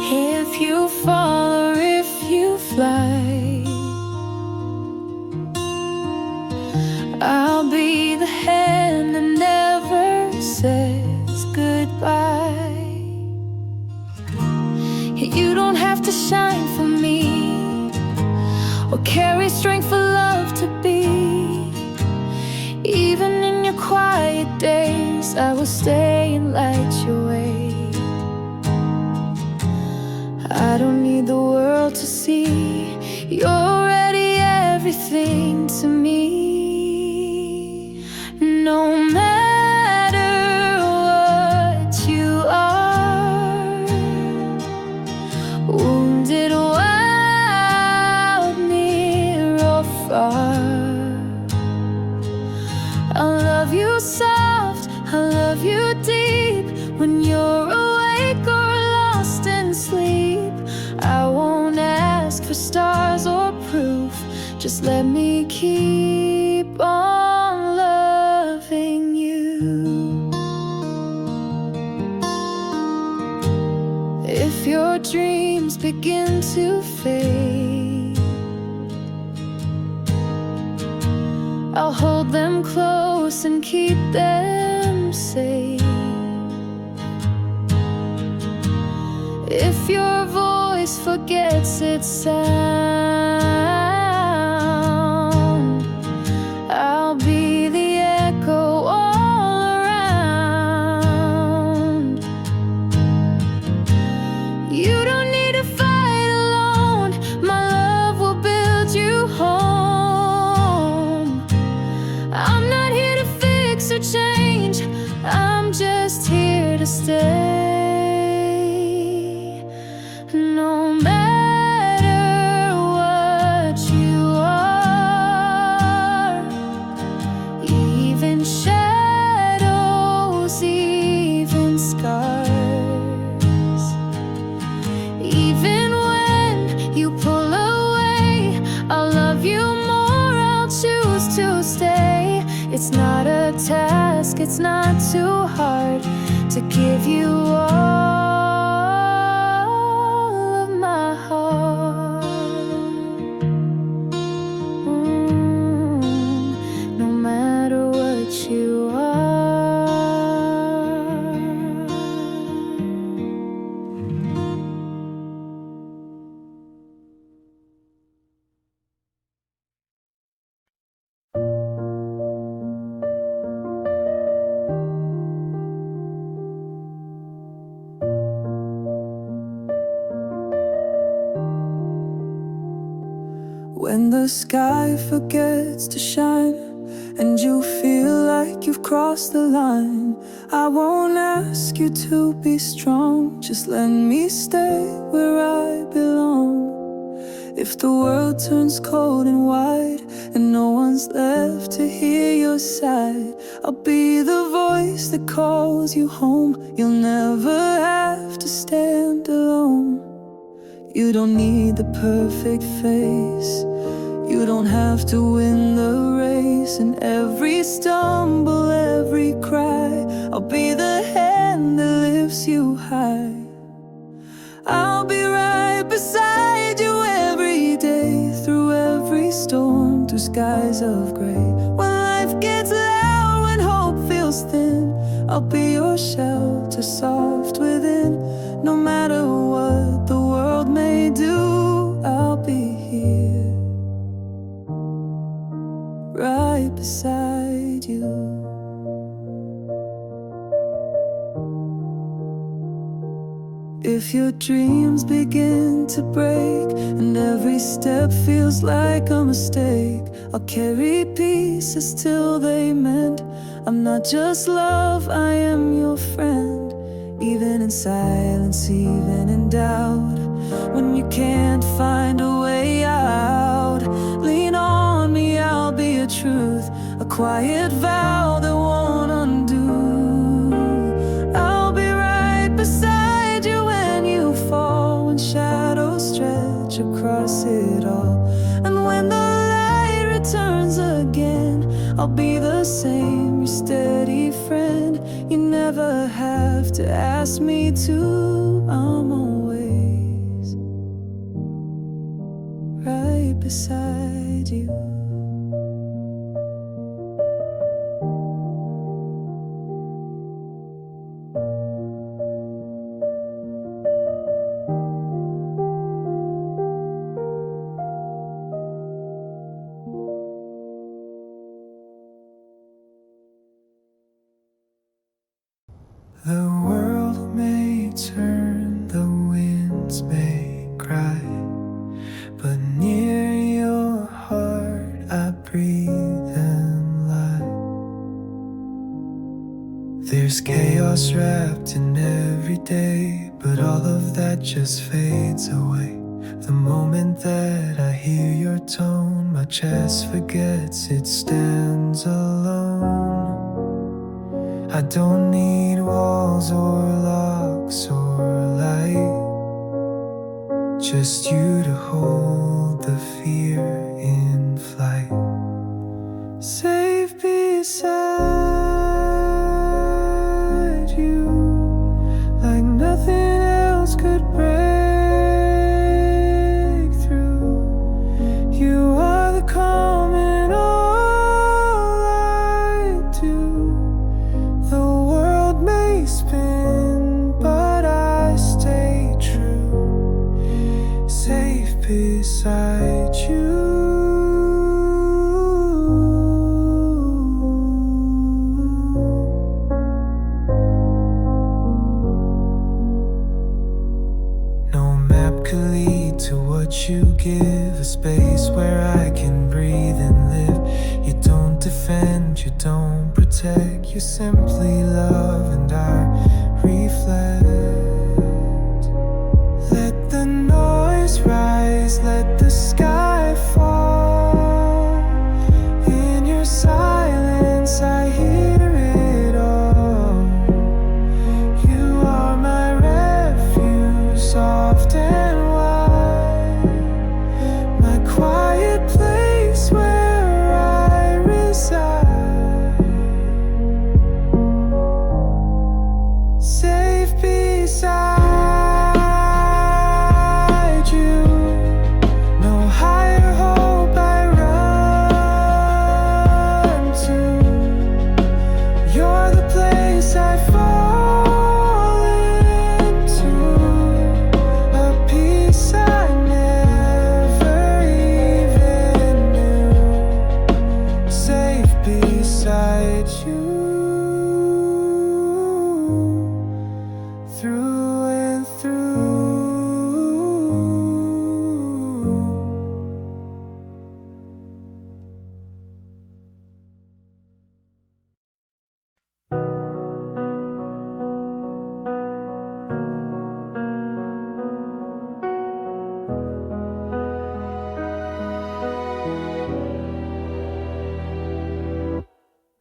If you fall or if you fly, I'll be the hand that never says goodbye. You don't have to shine for me or carry strength for love to be. Even in your quiet days, I will stay and light your way. I don't need the world to see you're already everything to me. I love you soft, I love you deep. When you're awake or lost in sleep, I won't ask for stars or proof. Just let me keep on loving you. If your dreams begin to fade, I'll hold them close and keep them safe. If your voice forgets its sound, I'll be the echo all around. You don't need to fight alone. My love will build you home. I'm not here to fix or change, I'm just here to stay. No matter what you are, even shadows, even scars, even when you pull away, I'll love you more, I'll choose to stay. It's not a task, it's not too hard to give you all of my heart. No matter what you are. When the sky forgets to shine and you feel like you've crossed the line, I won't ask you to be strong, just let me stay where I belong. If the world turns cold and wide and no one's left to hear your side, I'll be the voice that calls you home. You'll never have to stand alone. You don't need the perfect face, you don't have to win the race. And every stumble, every cry, I'll be the hand that lifts you high. I'll be right beside you every day, through every storm, through skies of gray. When life gets loud, when hope feels thin, I'll be your shelter, soft within. No matter what the world may do, I'll be here, right beside you. If your dreams begin to break and every step feels like a mistake, I'll carry pieces till they mend. I'm not just love, I am your friend. Even in silence, even in doubt, when you can't find a way out, lean on me, I'll be a truth, a quiet vow that won't undo. I'll be right beside you when you fall, when shadows stretch across it all. And when the light returns again, I'll be the same, your steady friend. You never have to ask me to, I'm always right beside you. The world may turn, the winds may cry, but near your heart I breathe and lie. There's chaos wrapped in every day, but all of that just fades away. The moment that I hear your tone, my chest forgets it stands alone. I don't need walls or locks or light, just you to hold the fear in flight. Safe beside you, like nothing else could break through. You are the calm in all I do. The world may spin, but I stay true, safe beside you. Could lead to what you give, a space where I can breathe and live. You don't defend, you don't protect, you simply love and I reflect. Let the noise rise, let the sky fall. In your silence I hear it all. You are my refuge, soft and quiet place where I reside, safe beside you. No higher hope I run to. You're the place I fall into, a peace I beside you, through and through.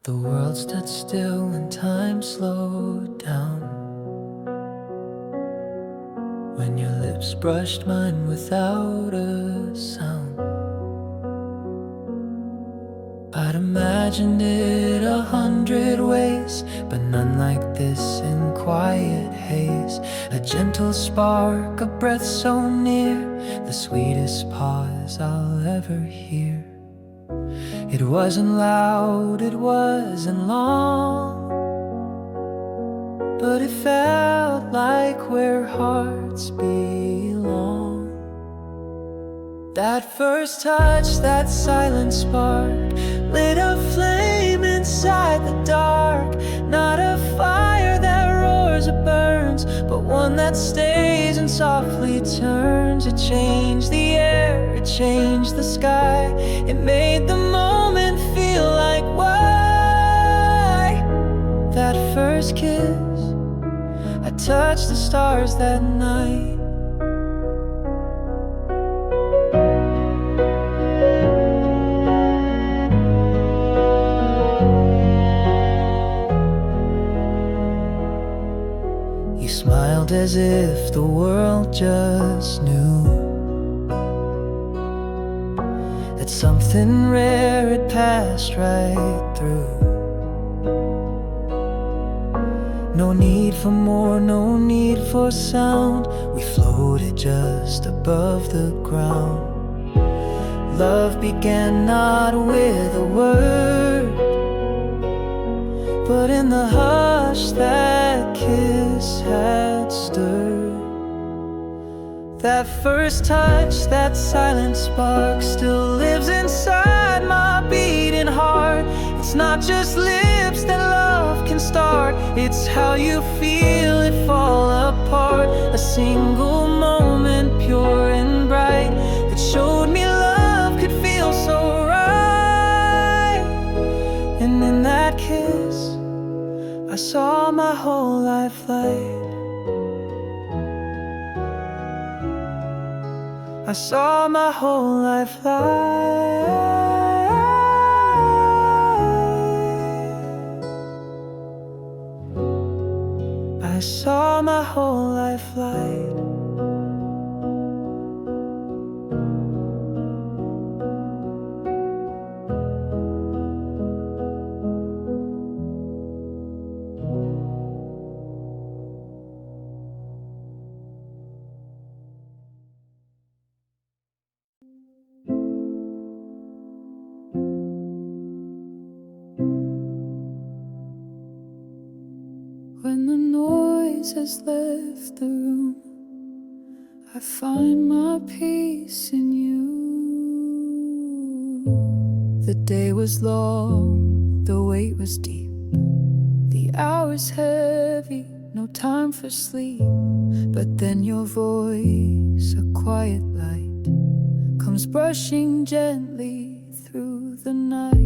The world stood still and time slowed down when your lips brushed mine without a sound. I'd imagined it 100 ways, but none like this in quiet haze. A gentle spark, a breath so near, the sweetest pause I'll ever hear. It wasn't loud, it wasn't long, but it felt like where hearts belong. That first touch, that silent spark, lit a flame inside the dark. Not a fire that roars or burns, but one that stays and softly turns. It changed the air, it changed the sky, it made the moment feel like why. That first kiss, I touched the stars that night. You smiled as if the world just knew that something rare had passed right through. No need for more, no need for sound. We floated just above the ground. Love began not with a word, but in the hush that kiss had stirred. That first touch, that silent spark, still lives inside my beating heart. It's not just lips that love can start, it's how you feel it fall apart. A single moment, pure and bright, that showed me love could feel so right. And in that kiss, I saw my whole life light. I saw my whole life light. I saw my whole life light. When the noise has left the room, I find my peace in you. The day was long, the weight was deep, the hours heavy, no time for sleep. But then your voice, a quiet light, comes brushing gently through the night.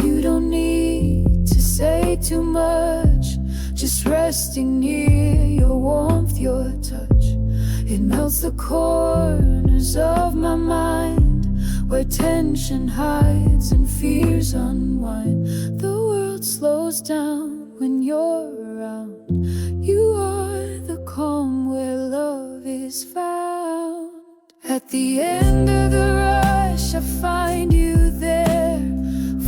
You don't need to say too much, just resting near your warmth, your touch. It melts the corners of my mind, where tension hides and fears unwind. The world slows down when you're around. You are the calm where love is found. At the end of the rush, I find you there,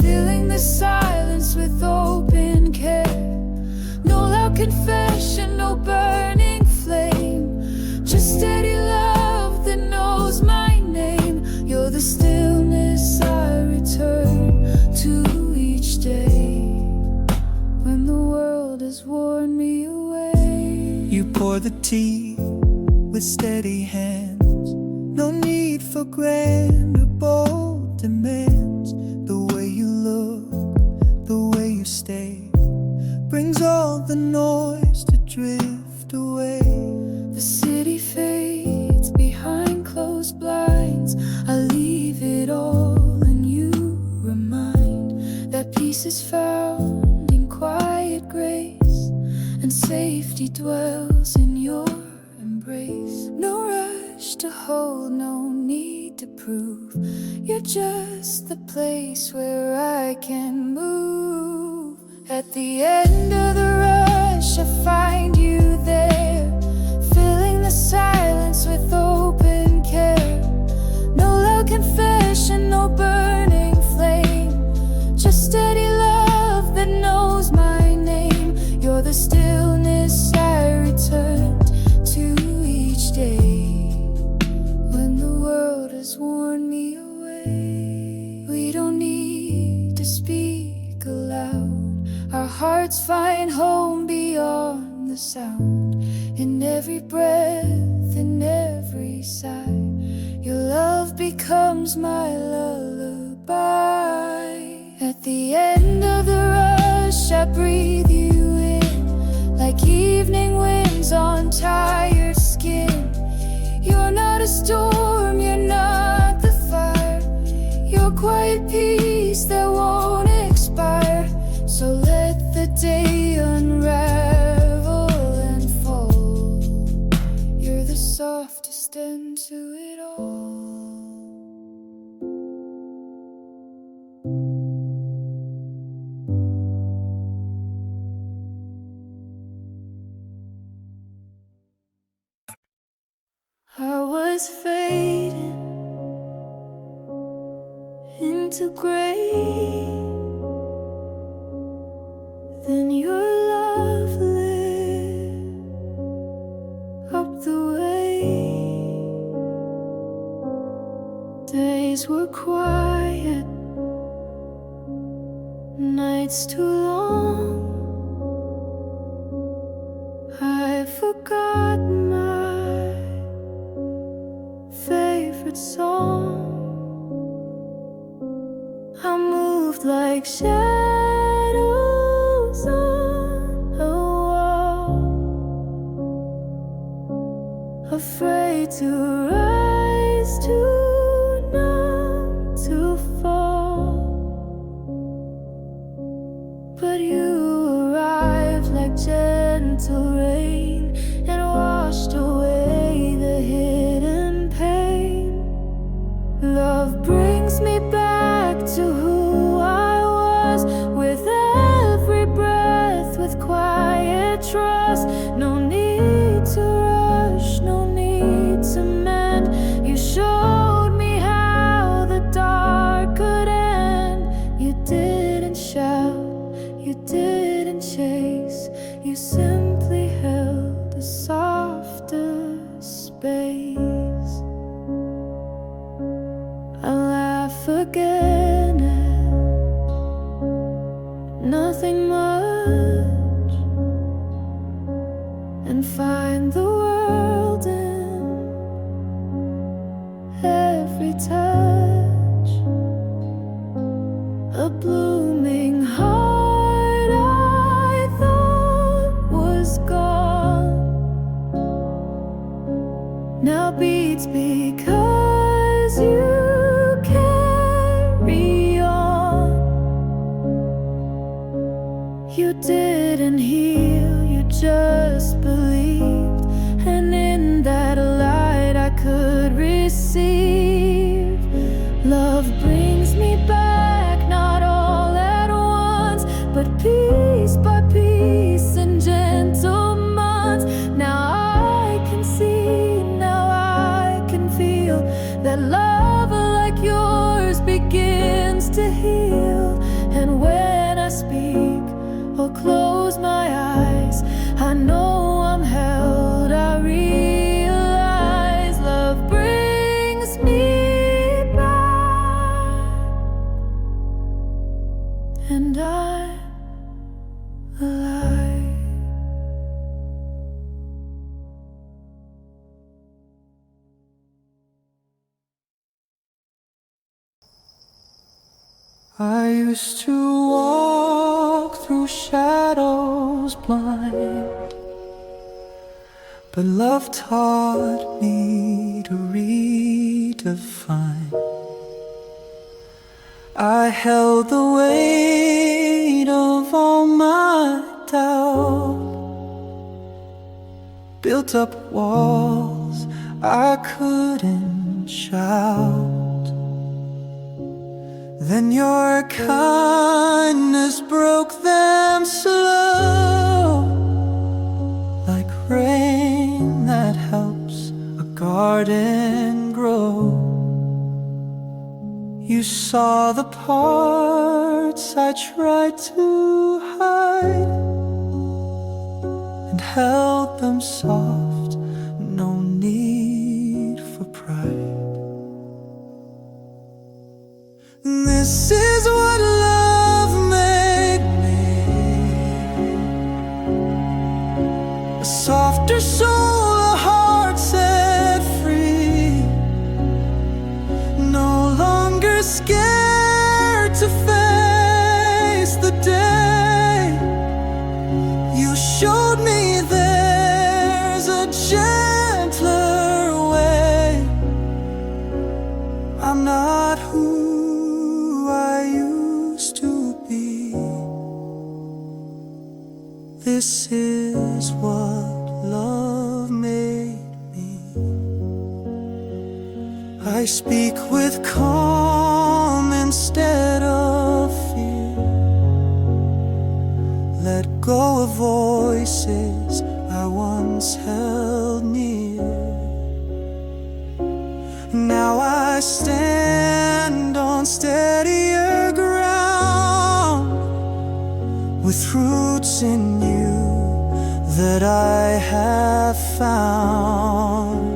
filling the silence with open care. No loud confession, no burning flame, just steady love that knows my name. You're the stillness I return to each day, when the world has worn me away. You pour the tea with steady hands, no need for grand or bold demands. The way you look, the way you stay, brings all the noise to drift away. The city fades behind closed blinds. I leave it all and you remind that peace is found in quiet grace, and safety dwells in your embrace. No rush to hold, no need to prove, you're just the place where I can move. At the end of the rush, I find you there, filling the silence with open care. No loud confession, no burning flame, just steady love that knows my name. You're the stillness I return to each day, when the world has worn me away. We don't need to speak aloud, our hearts find home beyond the sound. In every breath, in every sigh, your love becomes my lullaby. At the end of the rush, I breathe you in, like evening winds on tired skin. You're not a storm, you're not the fire, you're quiet peace that won't expire. So let the day unravel and fall. You're the softest end to it all. I was fading into gray, then your love lit up the way. Days were quiet, nights too long. I forgot my favorite song. I moved like shadows on a wall, afraid to rise, too numb to fall. But you arrived like gentle rain and washed away the hidden pain. Love brings me back to who I was, with every breath, with quiet to trust, no need to rush, no need to mend. You showed me how the dark could end. You didn't shout, you didn't chase, you simply held a softer space. I laugh again at nothing much, and find the world in every touch. A blooming heart I thought was gone now beats because you carry on. You didn't heal, you just believed, and in that light I could receive. Love brings me back, not all at once, but piece by piece in gentle months. Now I can see, now I can feel that love like yours begins to heal. And when I speak or close my eyes, I know I'm held. I realize love brings me back, and I'm alive. I used to walk through shadows blind, but love taught me to redefine. I held the weight of all my doubt, built up walls I couldn't shout. Then your kindness broke them slow, like rain that helps a garden grow. You saw the parts I tried to hide and held them soft, no need for pride. This is what love made me, a softer soul, a heart set free, no longer scared to face the day. You showed me there's a gentler way. I'm not who I used to be. This is what love made me. I speak with calm instead of fear. Let go of voices I once held near. Now I stand on steadier ground, with roots in you that I have found.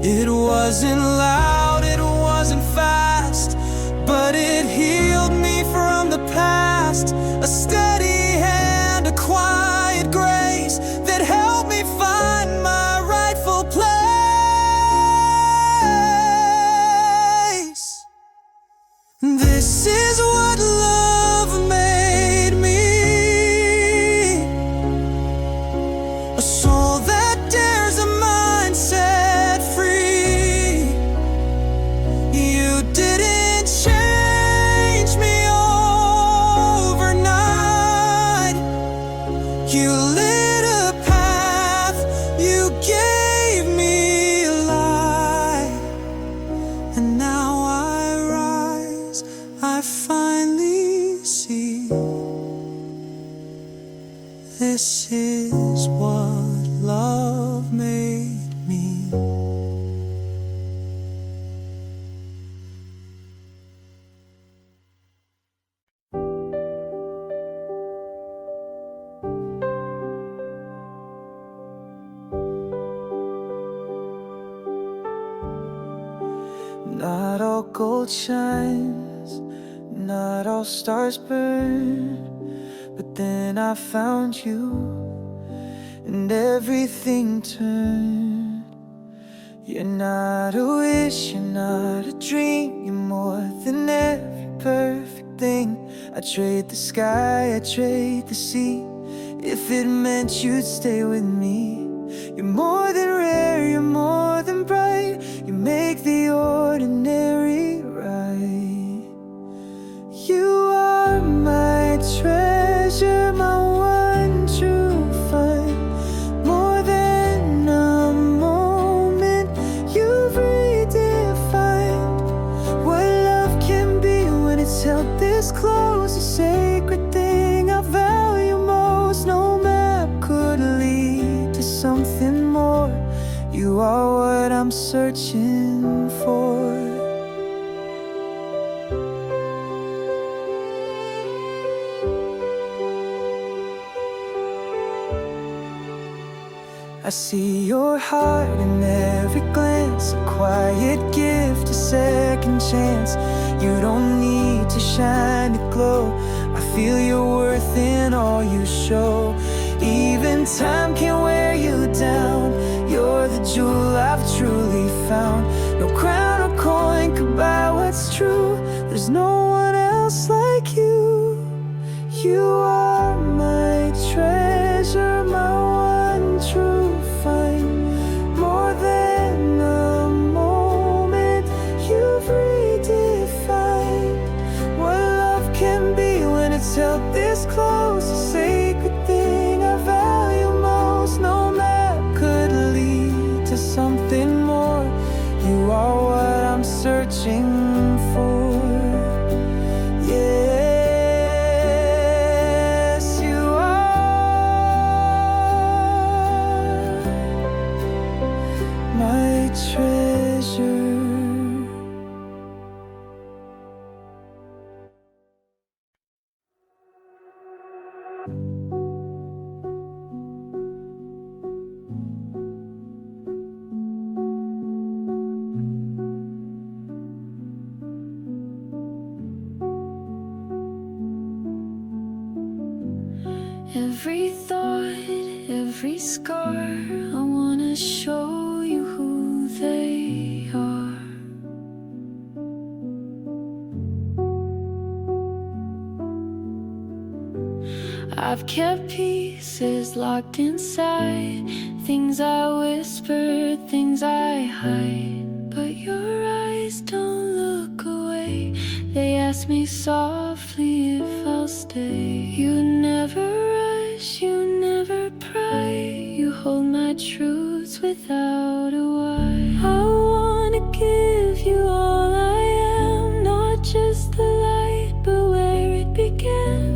It wasn't loud, it wasn't fast, but it healed me from the past. A steady hand, a quiet grace that helped me find my rightful place. This is what love made me, a soul that dares, a mind set free. You didn't change me overnight. This is what love made me. Not all gold shines, not all stars burn, but then I found you, and everything turned. You're not a wish, you're not a dream, you're more than every perfect thing. I'd trade the sky, I'd trade the sea, if it meant you'd stay with me. You're more than rare, you're more than bright, you make the ordinary right. You are my treasure, my one true find. More than a moment, you've redefined what love can be when it's held this close. A sacred thing I value most. No map could lead to something more. You are what I'm searching for. I see your heart in every glance, a quiet gift, a second chance. You don't need to shine to glow. I feel your worth in all you show. Even time can wear you down. You're the jewel I've truly found. No crown or coin could buy what's true. There's no one else like you. You are my treasure, my one true find. More than a moment, you've redefined what love can be when it's held this close. A sacred thing I value most. No map could lead to something more. You are what I'm searching for. Yes, you are my treasure. Every thought, every scar, I wanna show you who they are. I've kept pieces locked inside, things I whisper, things I hide. But your eyes don't look away, they ask me softly if I'll stay. You never rush, you never pry, you hold my truths without a why. I wanna give you all I am, not just the light, but where it began.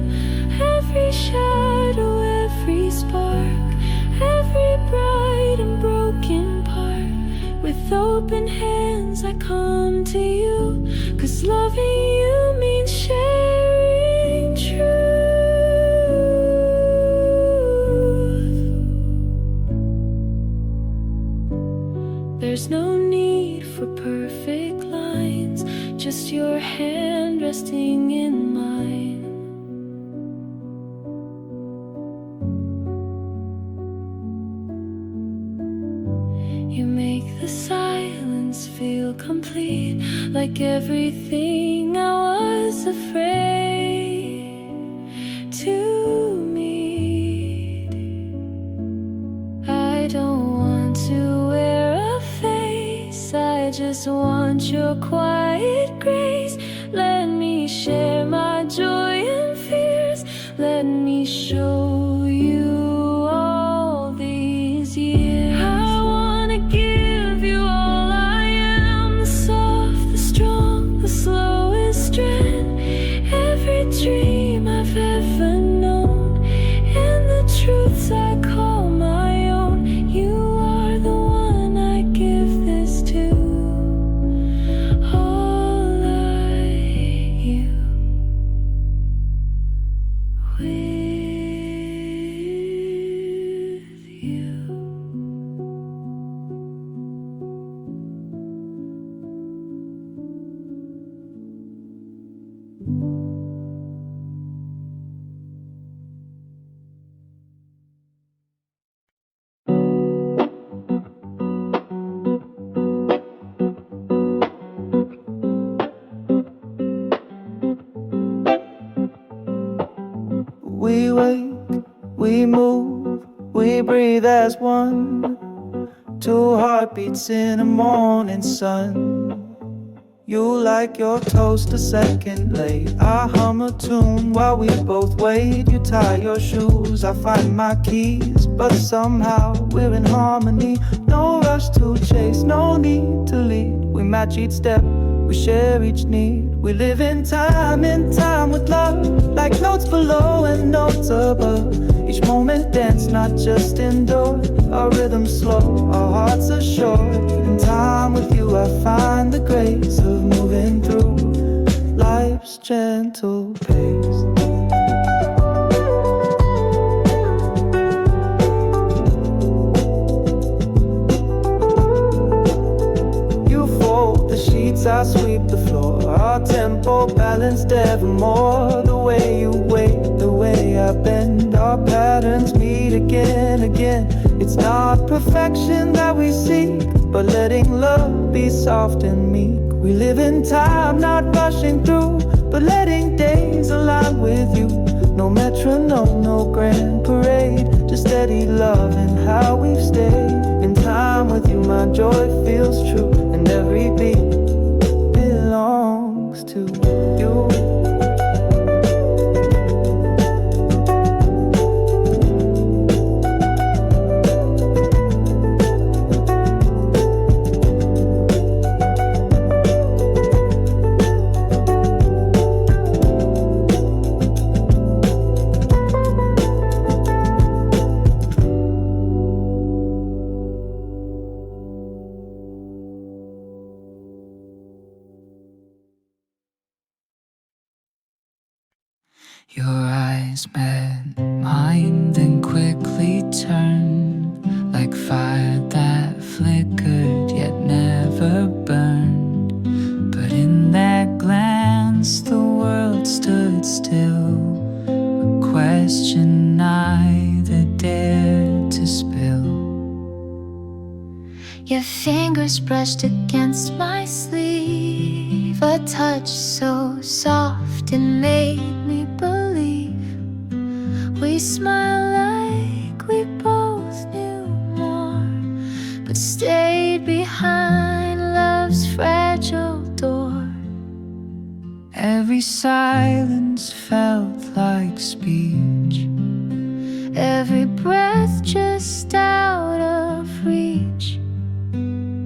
Every shadow, every spark, every bright and broken part. With open hands I come to you, 'cause loving you means sharing truth. There's no need for perfect lines, just your hand resting in mine. You make the silence feel complete, like everything I was afraid to meet. I don't want to wear a face, I just want your quiet grace. Let me share my joy and fears, let me show you all these years. I wanna give you all I am, the soft, the strong, the slowest strand. Every dream I've ever known, and the truth We wake, we move, we breathe as one. Two heartbeats in the morning sun. You like your toast a second late. I hum a tune while we both wait. You tie your shoes, I find my keys, but somehow we're in harmony. No rush to chase, no need to lead. We match each step, we share each need. We live in time with love, like notes below and notes above. Each moment dance, not just endure. Our rhythm slow, our hearts are short. In time with you I find the grace of moving through life's gentle pace. The sheets, I sweep the floor. Our tempo balanced evermore. The way you wait, the way I bend. Our patterns meet again. It's not perfection that we seek, but letting love be soft and meek. We live in time, not rushing through, but letting days align with you. No metronome, no grand parade, just steady love and how we've stayed. In time with you, my joy feels true, and every beat belongs to you. Your eyes met mine, then quickly turned, like fire that flickered yet never burned. But in that glance the world stood still, a question neither dared to spill. Your fingers brushed against my sleeve, a touch so soft it made me believe. We smiled like we both knew more, but stayed behind love's fragile door. Every silence felt like speech, every breath just out of reach.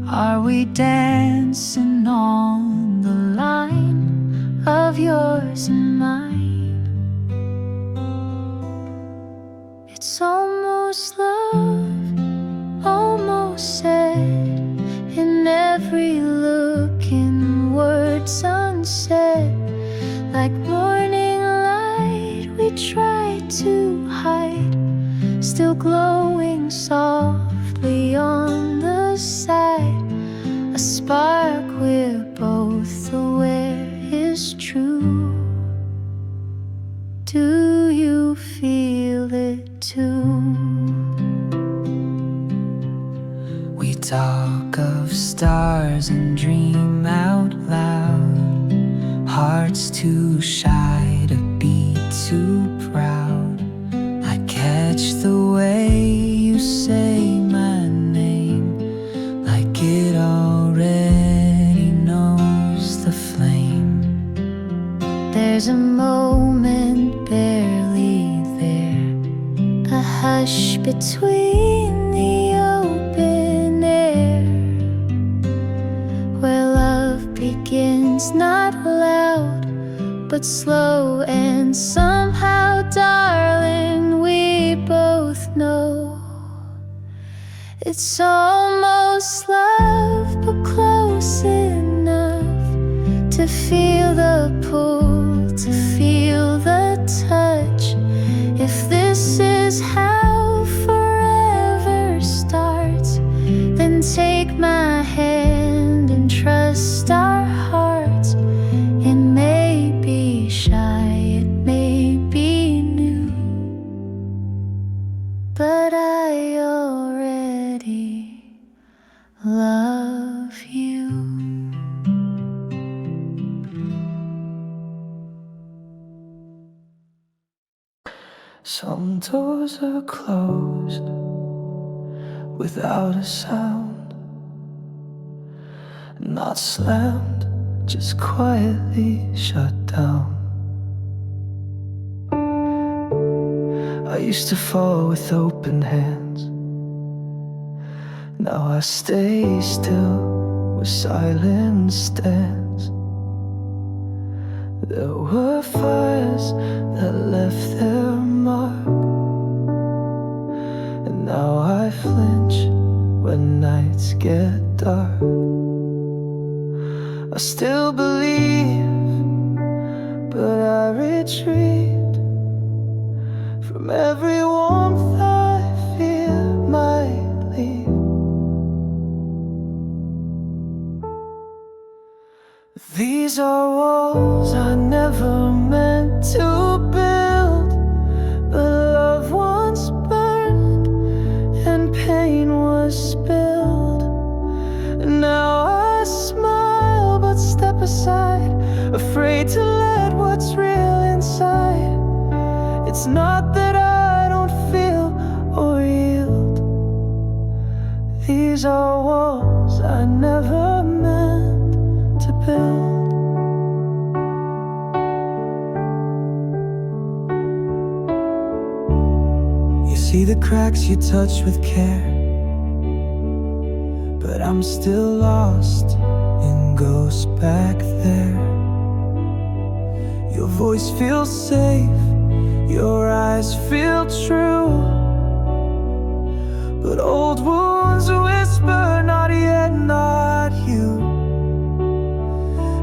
Are we dancing on the line of yours and mine? It's almost love, almost said, in every look and word sunset. Like morning light we try to hide, still glowing softly on the side. A spark we're both aware is true. Do you feel it too? We talk of stars and dream out loud, hearts too shy to be too proud. I catch the way you say my name, like it already knows the flame. There's a moment barely there, a hush between the open air, where love begins not loud but slow. And somehow, darling, we both know it's almost love, but close enough to feel the pull, to feel the touch. If this is how forever starts, then take my hand and trust our hearts. It may be shy, it may be new, but I already love you. Some doors are closed without a sound, not slammed, just quietly shut down. I used to fall with open hands. Now I stay still where silence stands. There were fires that left their mark, and now I flinch when nights get dark. I still believe, but I retreat from every warmth I fear might leave. These are walls I never meant to build, but love once burned and pain was spilled. And now I smile but step aside, afraid to let what's real inside. It's not that I don't feel or yield. These are walls I never meant to build. You see the cracks you touch with care, but I'm still lost in ghosts back there. Your voice feels safe, your eyes feel true, but old wounds whisper, not yet, not you.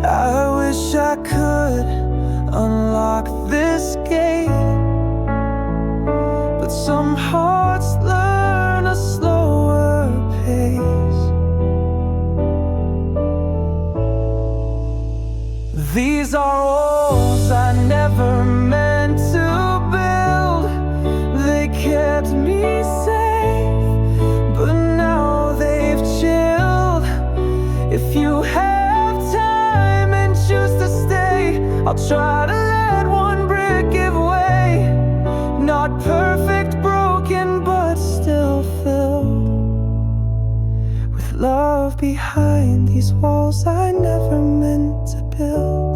I wish I could unlock this gate, but some hearts learn a slower pace. These are walls I never meant to build. They kept me safe, but now they've chilled. If you have time and choose to stay, I'll try to let one brick give way. Not perfect, broken, but still filled with love behind these walls I never meant to build.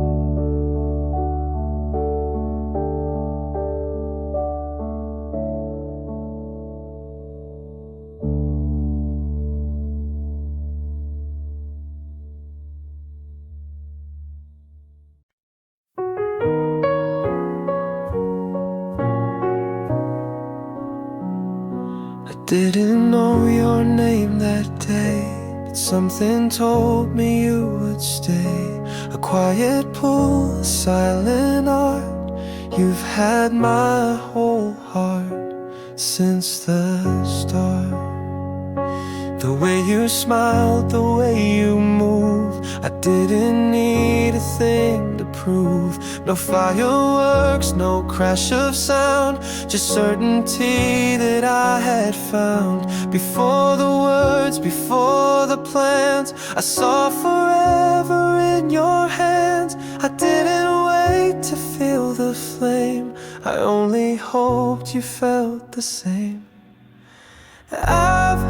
Didn't know your name that day, but something told me you would stay. A quiet pull, a silent art. You've had my whole heart since the start. The way you smiled, the way you moved, I didn't need a thing to prove. No fireworks, no crash of sound, just certainty that I had found. Before the words, before the plans, I saw forever in your hands. I didn't wait to feel the flame, I only hoped you felt the same. I've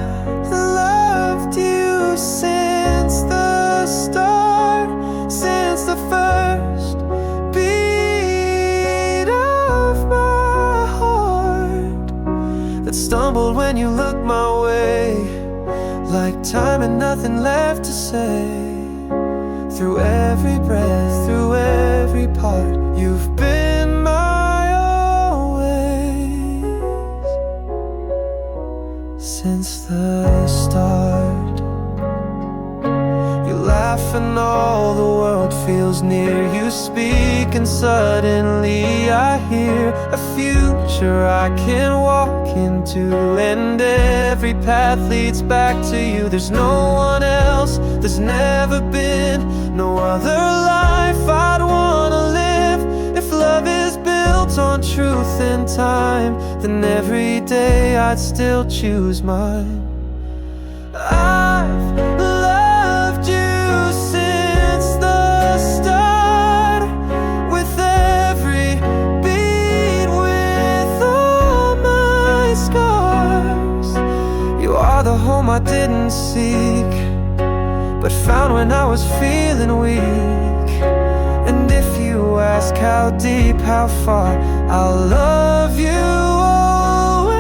loved you since the start, since the first beat of my heart that stumbled when you looked my way, like time and nothing left to say. Through every breath, through every part, you've been my always. Since the start, you laugh and all the world feels near. You speak and suddenly I hear a future I can walk into, and every path leads back to you. There's no one else, there's never been no other life I'd wanna live. If love is built on truth and time, then every day I'd still choose mine. I've loved you since the start, with every beat, with all home I didn't seek, but found when I was feeling weak. And if you ask how deep, how far, I'll love you always.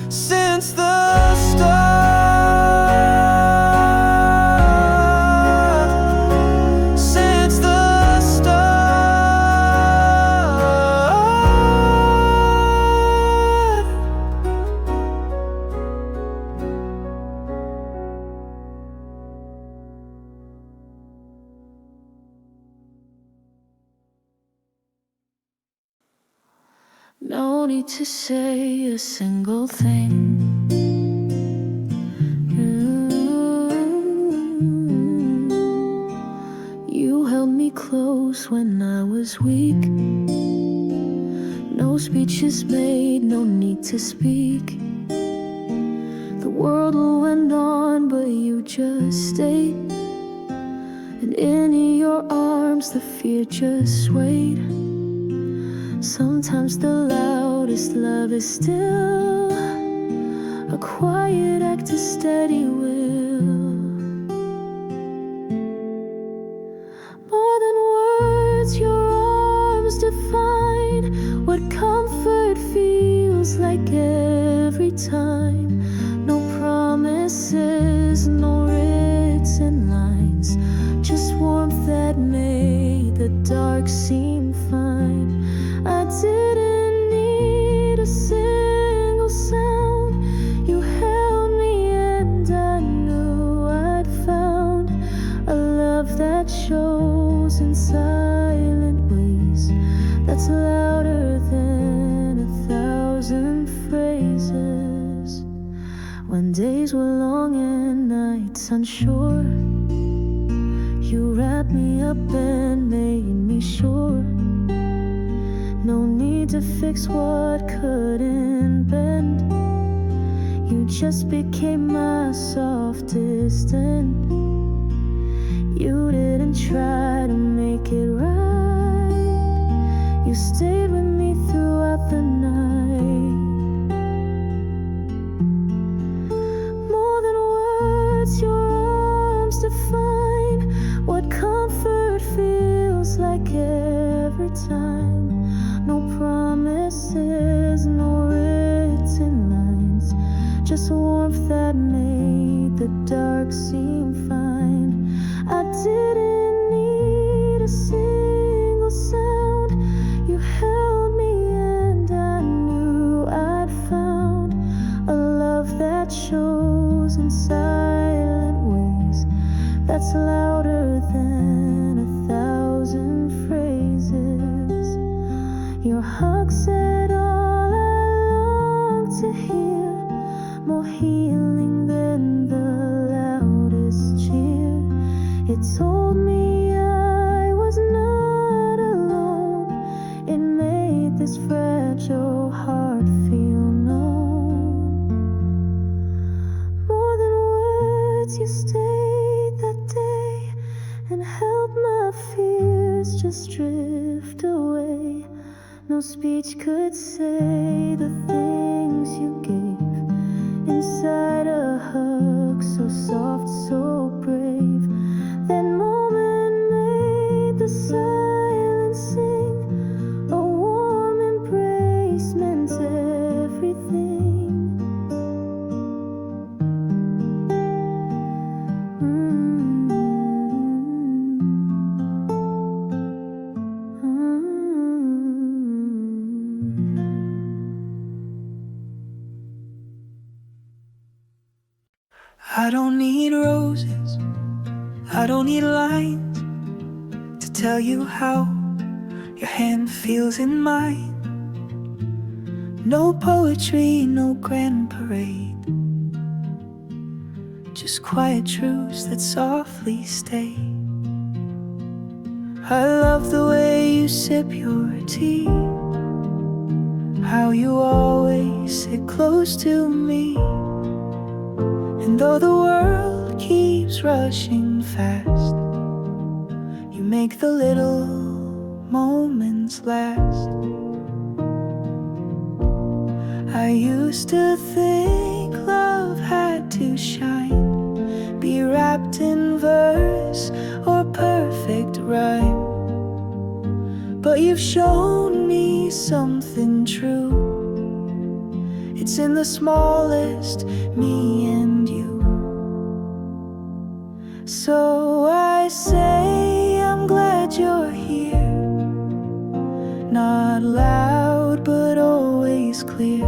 Since the start, since the start. No need to say a single thing. You held me close when I was weak. No speeches made, no need to speak. The world went on, but you just stayed. And in your arms the fear just swayed. Sometimes the loudest love is still a quiet act of steady will. More than words, your arms define what comfort feels like every time. No promises, no written lines, just warmth that made the dark seem fine. I didn't need a single sound. You held me and I knew I'd found a love that shows in silent ways, that's louder than 1,000 phrases. When days were long and nights unsure, you wrapped me up and made me sure. No need to fix what couldn't bend. You just became my softest end. You didn't try to make it right. You stayed with me throughout the night. More than words, your arms define what comfort feels like every time. No promises, no written lines, just warmth that made the dark seem fine. I didn't need a single sound. You held me and I knew I'd found a love that shows in silent ways, that's louder than 1,000 phrases. Your hug said all I long to hear, more healing than the loudest cheer. It told me I was not alone. It made this fragile heart feel known. More than words, you stayed that day and helped my fears just drift away. No speech could say the things you gave inside a hug, so soft, so brave. That moment made the silence sing. A warm embrace meant everything. I don't need roses, I don't need lines to tell you how your hand feels in mine. No poetry, no grand parade, just quiet truths that softly stay. I love the way you sip your tea, how you always sit close to me. And though the world keeps rushing fast, you make the little moments last. I I used to think love had to shine, be wrapped in verse or perfect rhyme. But you've shown me something true. It's in the smallest, me and you. So I say I'm glad you're here, not loud but always clear.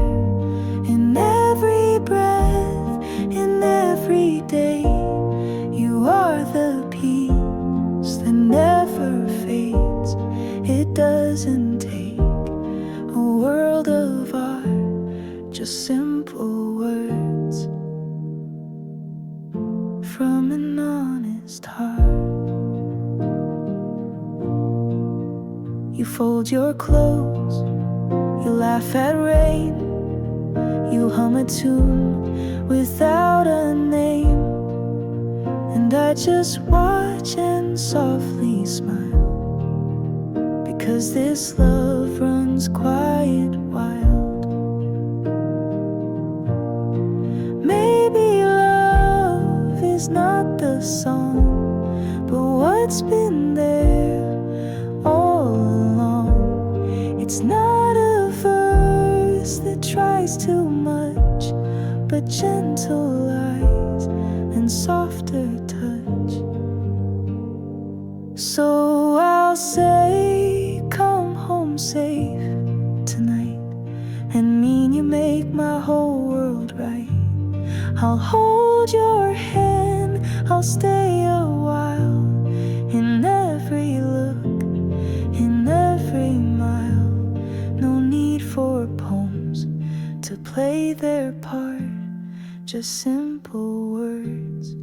In every breath, in every day, you are the peace that never fades. It doesn't take a world of art, just simple words from an honest heart. You fold your clothes, you laugh at rain, you hum a tune without a name. And I just watch and softly smile, because this love runs quiet wild. Maybe love is not the song, but what's been there all along. It's not a verse that tries too much, but gentle eyes and softer touch. So I'll say, come home safe tonight, and mean you make my whole world right. I'll hold your hand, I'll stay a while, in every look, in every mile. No need for poems to play their part, just simple words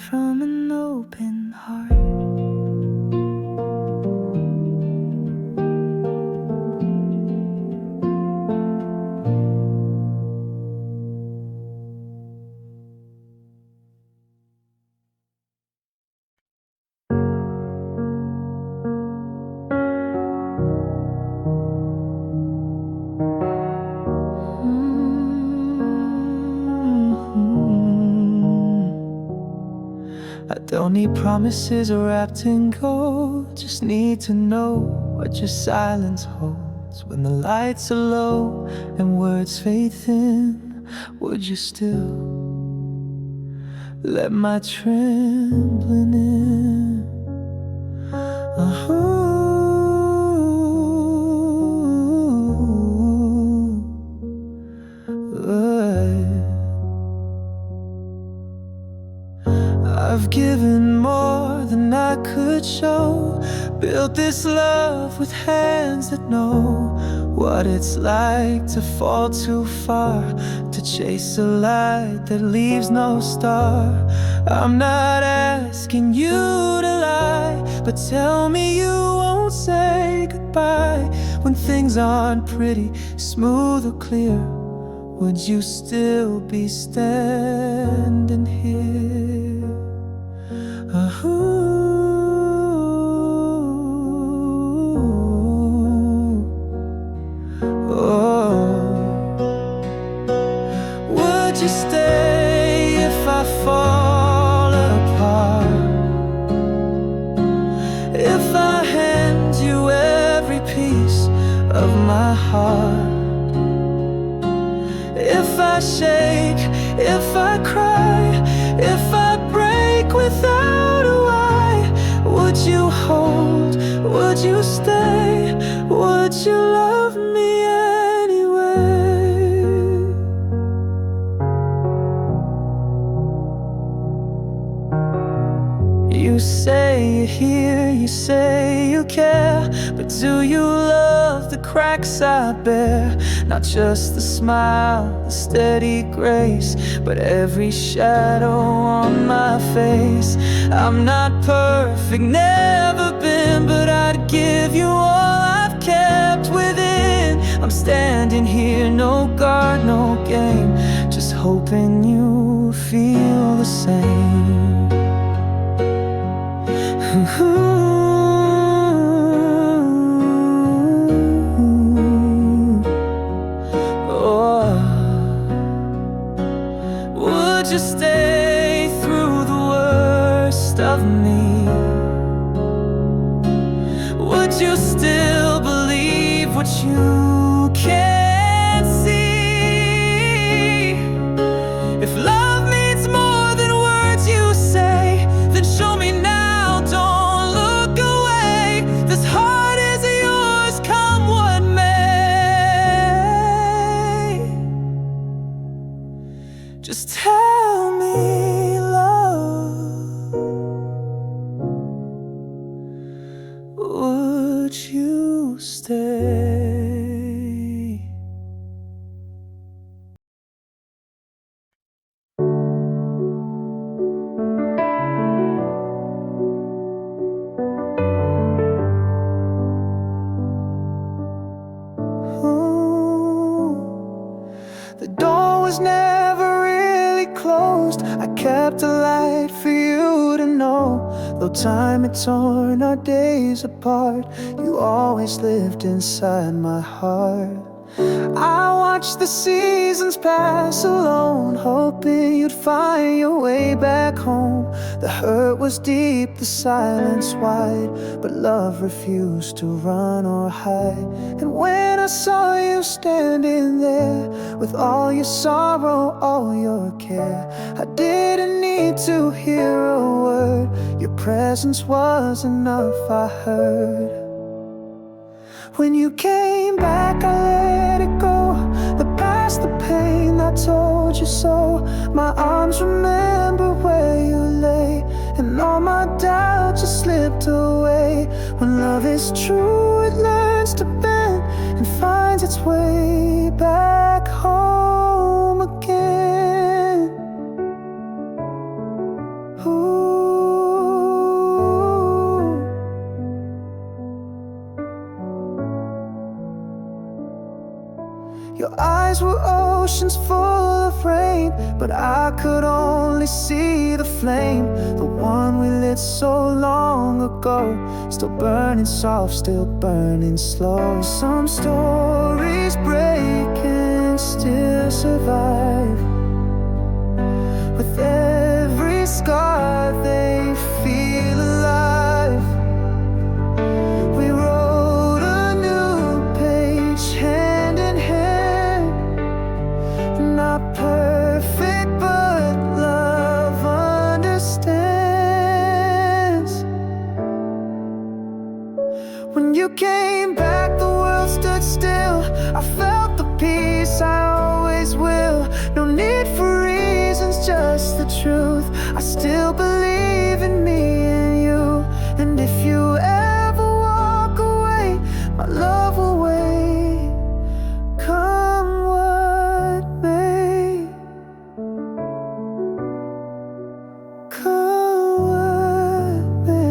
from an open heart. I don't need promises wrapped in gold, just need to know what your silence holds. When the lights are low and words fade thin, would you still let my trembling in? I've given more than I could show, built this love with hands that know what it's like to fall too far, to chase a light that leaves no star. I'm not asking you to lie, but tell me you won't say goodbye. When things aren't pretty, smooth or clear, would you still be standing here? Would you stay if I fall apart? If I hand you every piece of my heart? If I shake, if I cry, if I break without a why, would you hold, would you stay, would you love me anyway? You say you hear, you say you care, but do you love the cracks I bear? Not just the smile, the steady grace, but every shadow on my face. I'm not perfect, never been, but I'd give you all I've kept within. I'm standing here, no guard, no game, just hoping you feel the same. you still believe what you can't see? If love means more than words you say, then show me now, don't look away. This heart is yours, come what may. Just tell me, love, would you stay? The door was never really closed. I kept a light for you to know. Though time had torn our days apart, you always lived inside my heart. I watched the seasons pass alone, hoping you'd find your way back home. The hurt was deep, the silence wide, but love refused to run or hide. And when I saw you standing there, with all your sorrow, all your care, I didn't need to hear a word. Your presence was enough, I heard. When you came back, I let it go. The past, the pain, I told you so. My arms remember where you lay, and all my doubts just slipped away. When love is true, it learns to bend and finds its way back home again. Ooh. Your eyes were oceans full of rain, but I could only see the flame. The one we lit so long ago, still burning soft, still burning slow. Some stories break and still survive. With every scar they feel alive. We wrote a new page, hand in hand. Not perfect, but love understands. When you came back, the world stood still. I felt the peace I always will. No need for reasons, just the truth. I still believe in me and you. And if you ever walk away, my love will wait, come what may. Come what may.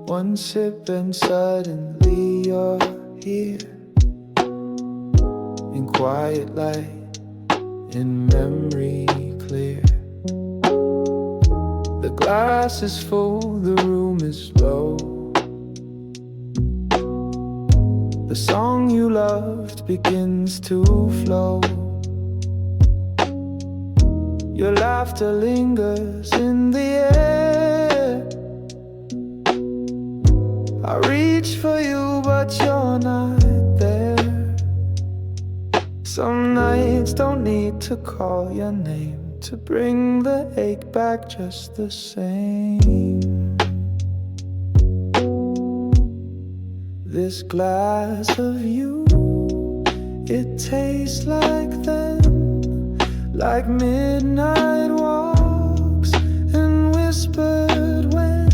One sip and suddenly you're here, in quiet light, in memory clear. The glass is full, the room is low. The song you loved begins to flow. Your laughter lingers in the air. I reach for you, but you're not there. Some nights don't need to call your name to bring the ache back just the same. This glass of you, it tastes like them, like midnight walks and whispered when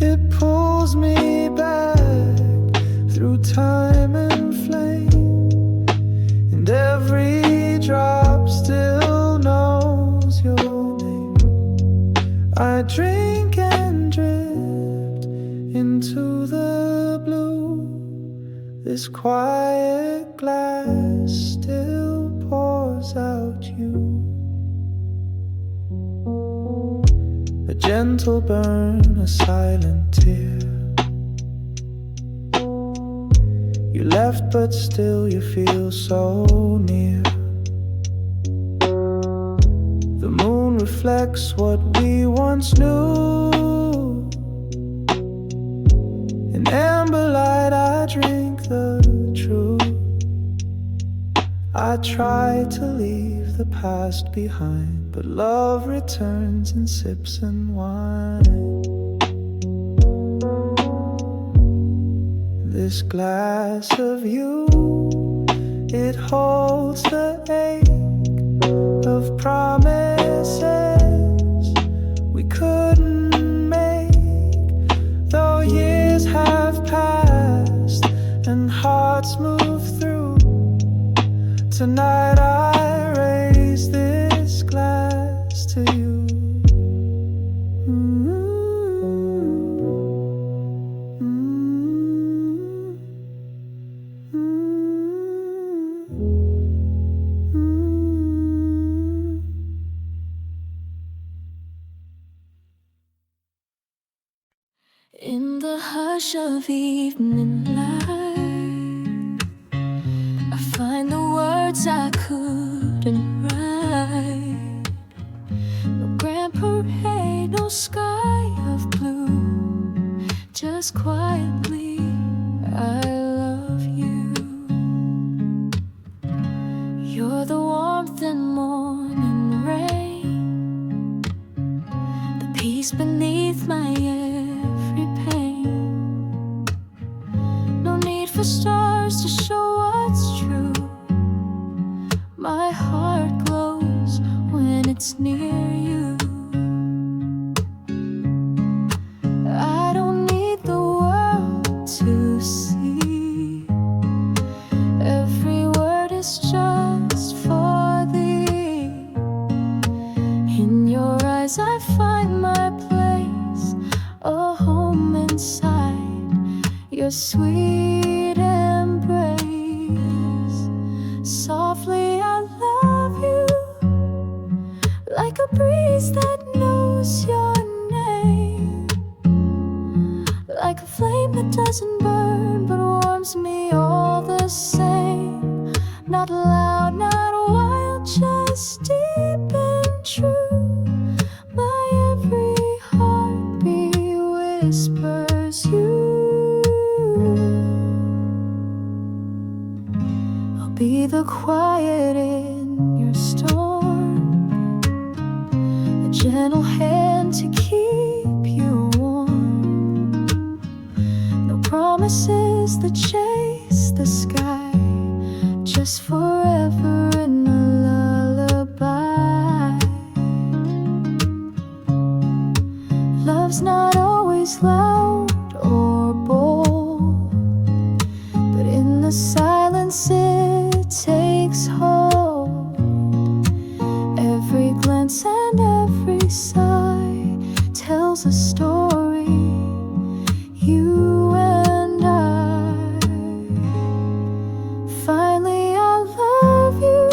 it pulls me back through time and flame, and every drop still knows your name. I drink and drift into the blue. This quiet glass still pours out you. A gentle burn, a silent tear. You left but still you feel so near. The moon reflects what we once knew. In amber light I drink the truth. I try to leave the past behind, but love returns in sips and wine. This glass of you, it holds the ache of promises we couldn't make. Though years have passed and hearts move through, tonight I raise this glass to you. In the hush of evening light, I find the words I couldn't write. No grand parade, no sky of blue, just quietly I love you. You're the warmth in morning rain, the peace beneath my every pain. No need for stars to show what's true. My heart glows when it's near you. I don't need the world to see. Every word is just for thee. In your eyes I find my place, a home inside your sweet embrace. Softly I love you, like a breeze that knows your name, like a flame that doesn't burn but warms me all the same. Not loud, not wild, just deep and true. My every heartbeat whispers you. I'll be the quiet in your storm, a gentle hand to keep you warm. No promises that chase the sky, just forever in a lullaby. Love's not always loud or bold, but in the silence it takes hold. Every glance and every sigh tells a story, you and I. Finally I love you,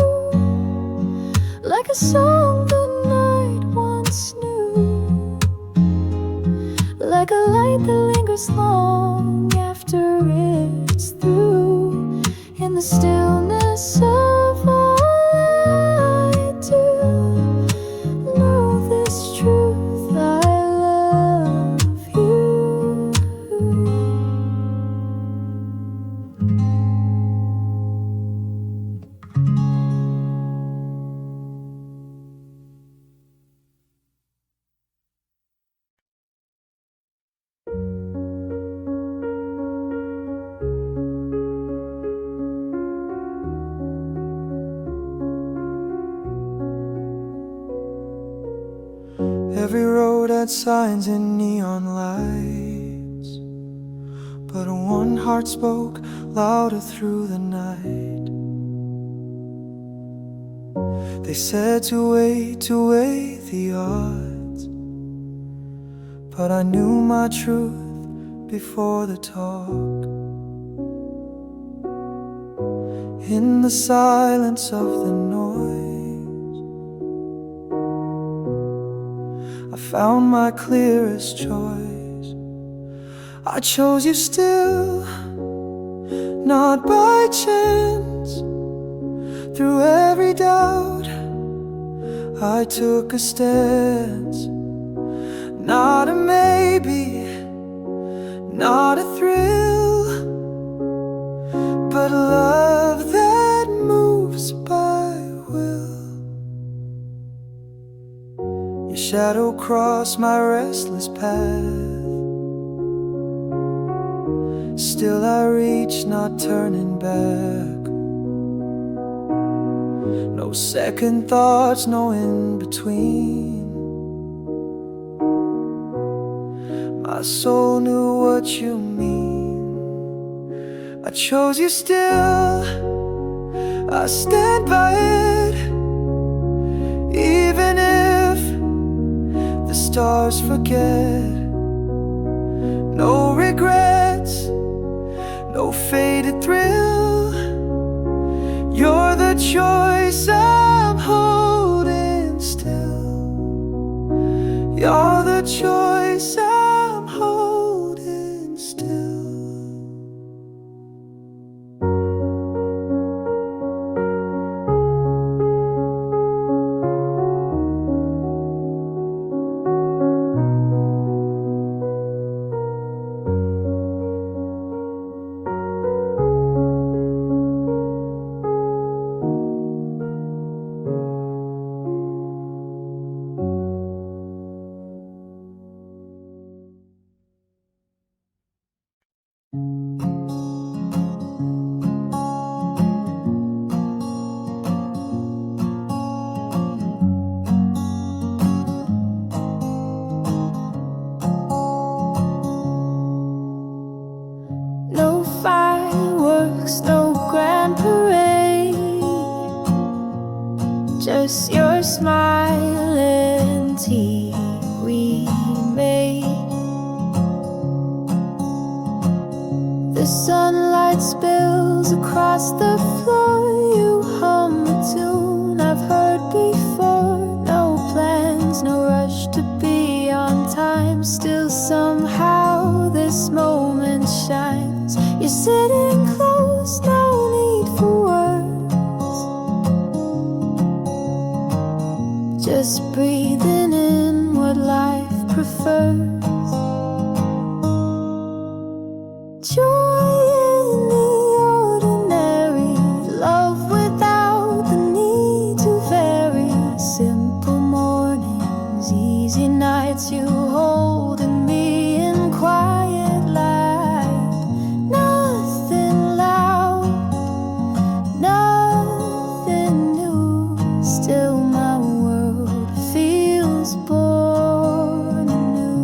like a song the night once knew, like a light that lingers long after it's through. In the stillness of all I do, know this truth, I love you. Every road had signs and neon lights, but one heart spoke louder through the night. They said to weigh the odds, but I knew my truth before the talk. in the silence of the noise. I found my clearest choice. I chose you still, not by chance. Through every doubt, I took a stance. Not a maybe, not a thrill, but love that moves by will. Your shadow crossed my restless path. Still I reach, not turning back. No second thoughts, no in-between. My soul knew what you mean. I chose you still, I stand by it. Even if the stars forget. No regrets, no faded thrill. You're the choice I'm holding still. You're the choice I'm holding still. No fireworks, no grand parade, just your smile and tea we made. The sunlight spills across the floor. You hum a tune I've heard before. No plans, no rush to be on time. Still somehow this moment shines. You're sitting close, no need for words. Just breathing in what life prefers. Joy in the ordinary, love without the need to vary. Simple mornings, easy nights, you holding me in quiet light. Nothing loud, nothing new. Still my world feels born anew.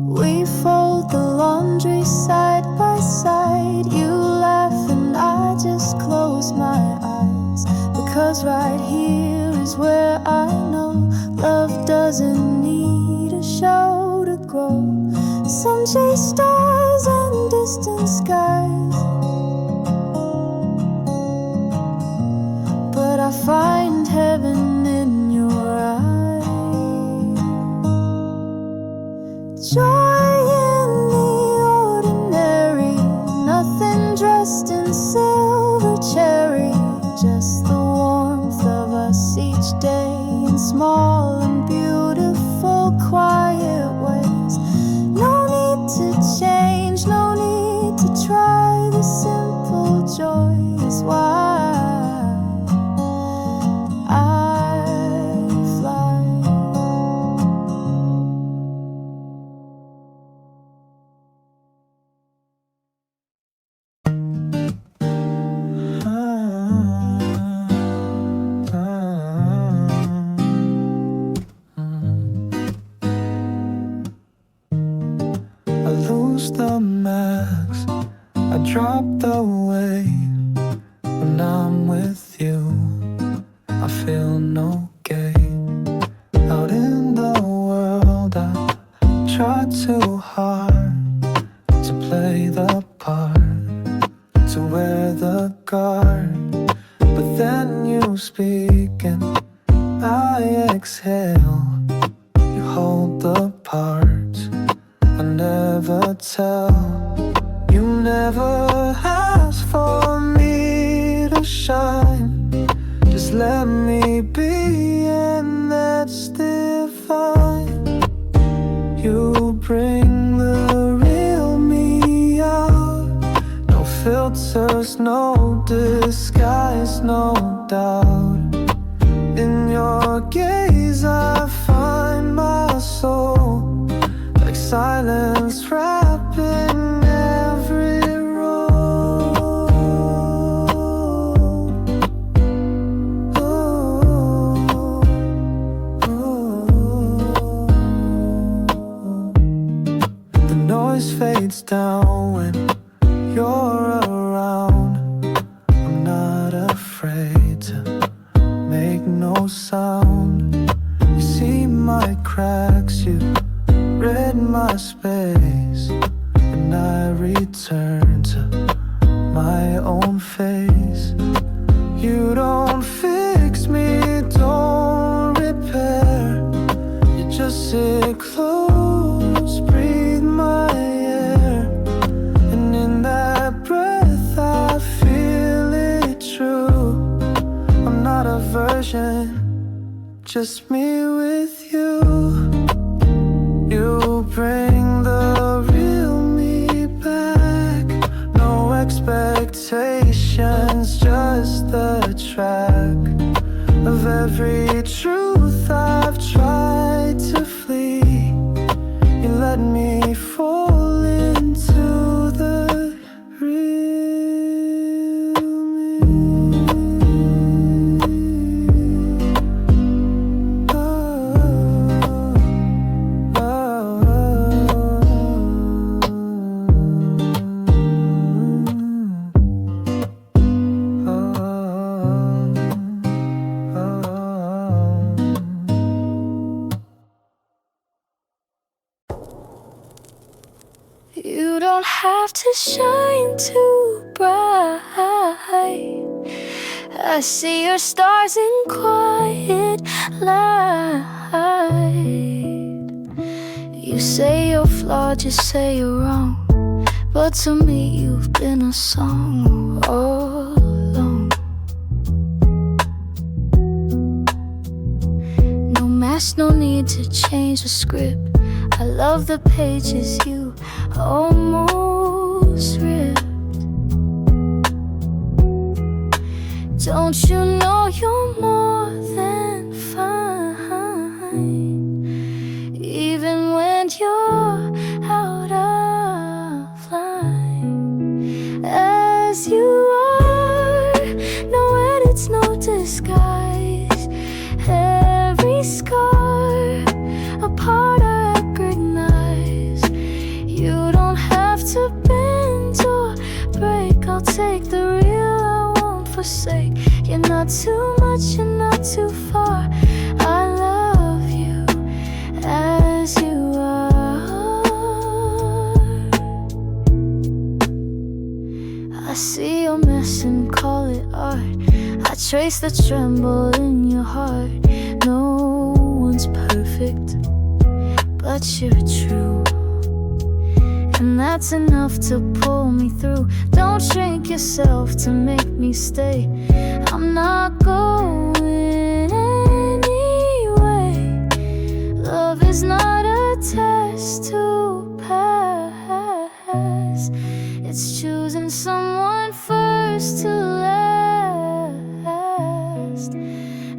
We fold the laundry side by side. You laugh and I just close my eyes. Because right here is where I know love doesn't need a show to grow. Some chase stars and distant skies, but I find heaven in your eyes. Joy in the ordinary, nothing dressed in silver cherry. Just the warmth of us each day in small and beautiful quiet ways. No need to change, no need to try. The simple joy is why I fly. I lose the max, I drop the weight. When I'm with you, I feel no gain. Out in the world, I try too hard to play the part. never ask for me to shine. Just let me be, and that's divine. You bring the real me out. No filters, no disguise, no doubt. In your gaze I find my soul, like silence wrapping every road. The noise fades down when you're around. I'm not afraid to make no sound. You see my cracks, you read my space, and I return to my own face. You don't fix me, don't repair. You just sit close, breathe my air, and in that breath I feel it true. I'm not a version, just me with you. You bring the real me back. No expectations, just the track of every truth I've tried to flee. You let me fall into the real me. You don't have to shine too bright. I see your stars in quiet light. You say you're flawed, you say you're wrong, but to me you've been a song all along. No mask, no need to change the script. I love the pages you almost ripped. Don't you know you're more than fine, even when you're out of line. As you are, no edits, no disguise. Every scar, a part I recognize. You don't have to bend or break. I'll take the real, I won't forsake. You're not too much, you're not too far. I love you as you are. I see your mess and call it art. I trace the tremble in your heart. No one's perfect, but you're true, and that's enough to pull me through. Don't shrink yourself to make me stay. I'm not going anyway. Love is not a test to pass. It's choosing someone first to last.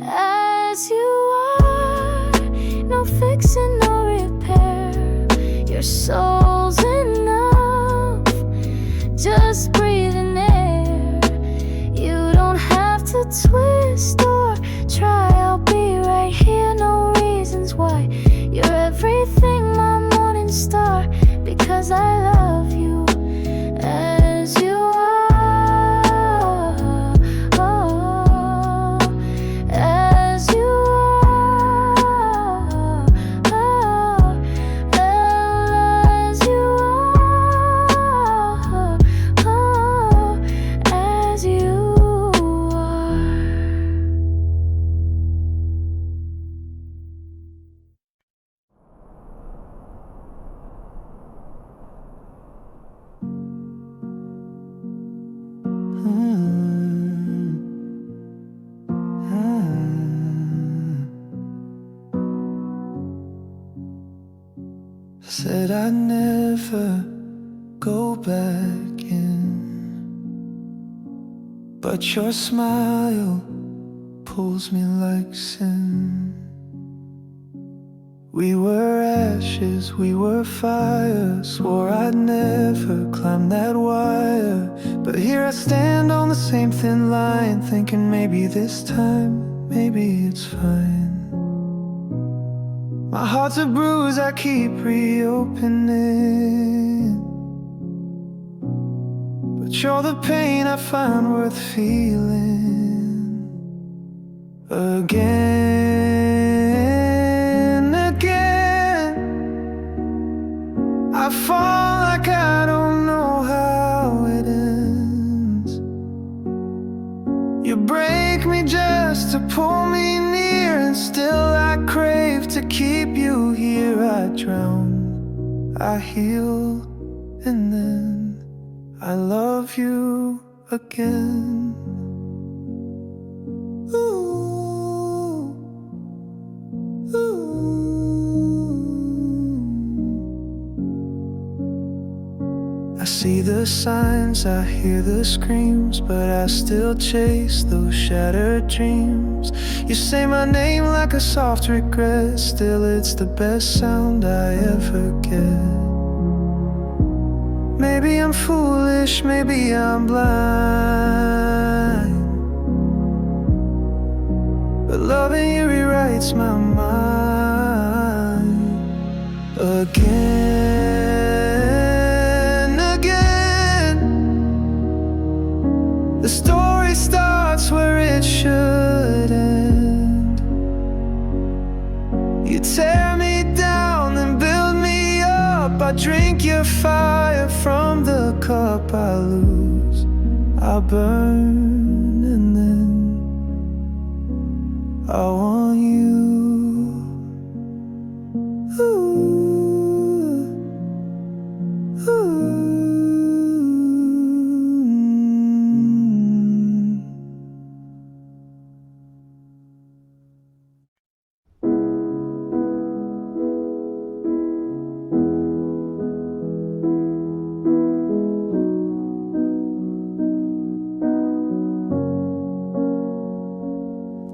As you are, no fixing, no repair. Your soul's enough, just breathe in air. You don't have to twist or try. I'll be right here, no reasons why. You're everything, my morning star, because I love you as you are. As you are. As you are. As you are. I'd never go back in, but your smile pulls me like sin. We were ashes, we were fire. Swore I'd never climb that wire, but here I stand on the same thin line, thinking maybe this time, maybe it's fine. My heart's a bruise I keep reopening, but you're the pain I find worth feeling again, again. I fall like I don't know how it ends. You break me just to pull me near, and still I crave to keep you here. I drown, I heal, and then I love you again. Ooh, ooh. I see the signs, I hear the screams, but I still chase those shattered dreams. You say my name like a soft regret, still it's the best sound I ever get. Maybe I'm foolish, maybe I'm blind, but loving you rewrites my mind again, again. The story starts where it should end. You tear me down and build me up. I drink your fire from the cup. I lose, I burn, and then I want you. Ooh, ooh.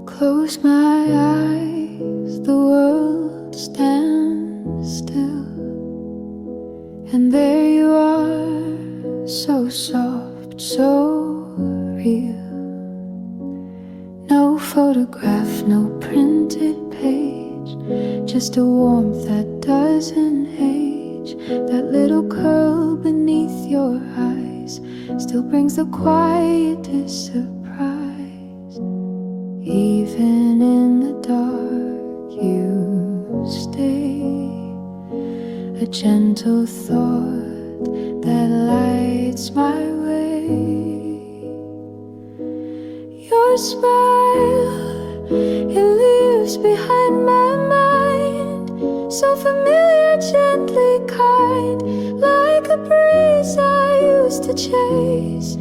Close my eyes, the world stands still, and there you are, so soft, so real. No photograph, no printed page, just a warmth that doesn't age. That little curl beneath your eyes still brings the quietest surprise. Even in the dark you stay, a gentle thought that lights my way. Your smile, it lives behind my mind, so familiar, gently kind, like a breeze I used to chase,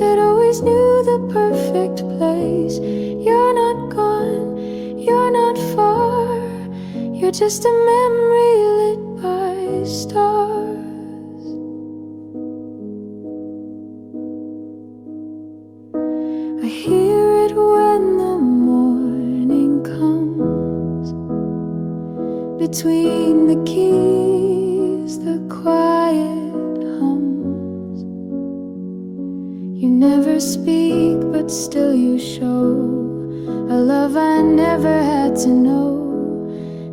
that always knew the perfect place. You're not gone, you're not far, you're just a memory lit by stars. I hear it when the morning comes, between the keys, the quiet hums. You never speak, but still you show a love I never had to know.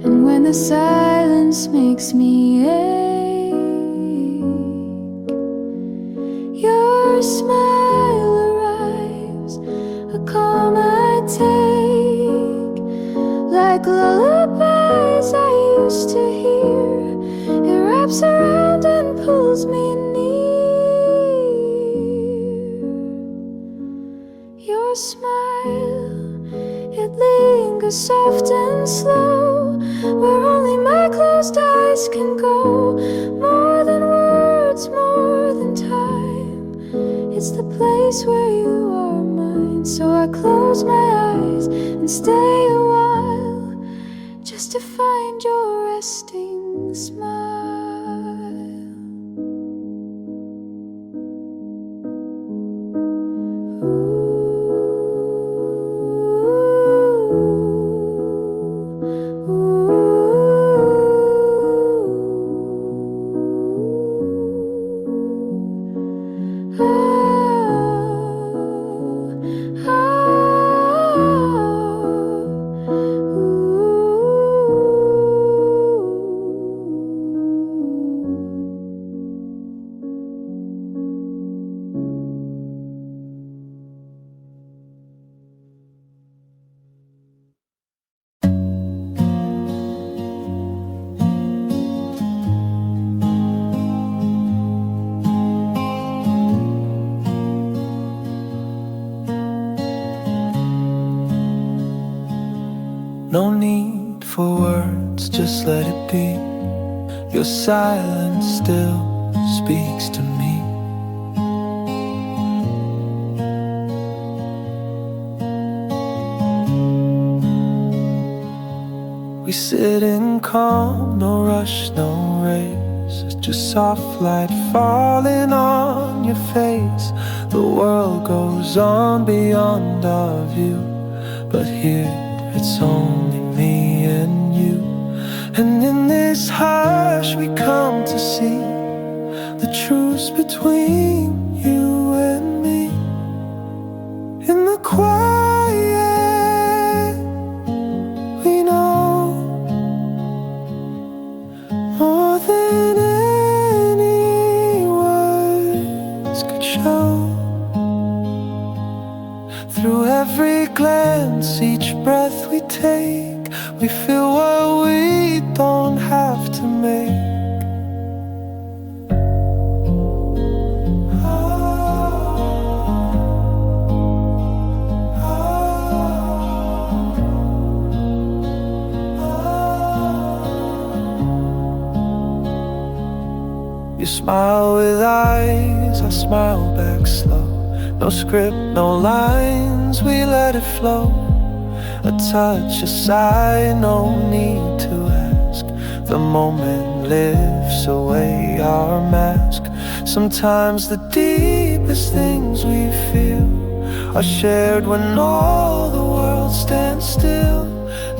And when the silence makes me ache, your smile arrives, a calm I take, like lullabies I used to hear. It wraps around and pulls me near. Your smile, it lingers soft and slow, where only my closed eyes can go. More than words, more than time, it's the place where you are mine. So I close my eyes and stay a while, just to find your resting smile. No need for words, just let it be. Your silence still speaks to me. We sit in calm, no rush, no race. It's just soft light falling on your face. The world goes on beyond our view, but here it's only me and you. And in this hush we come to see the truce between you and me. In the quiet we know more than any words could show. Through every glance, each breath we take, we feel what we don't have to make. You smile with eyes, I smile back slow. No script, no lines, we let it flow. A touch, a sigh, no need to ask. The moment lifts away our mask. Sometimes the deepest things we feel are shared when all the world stands still.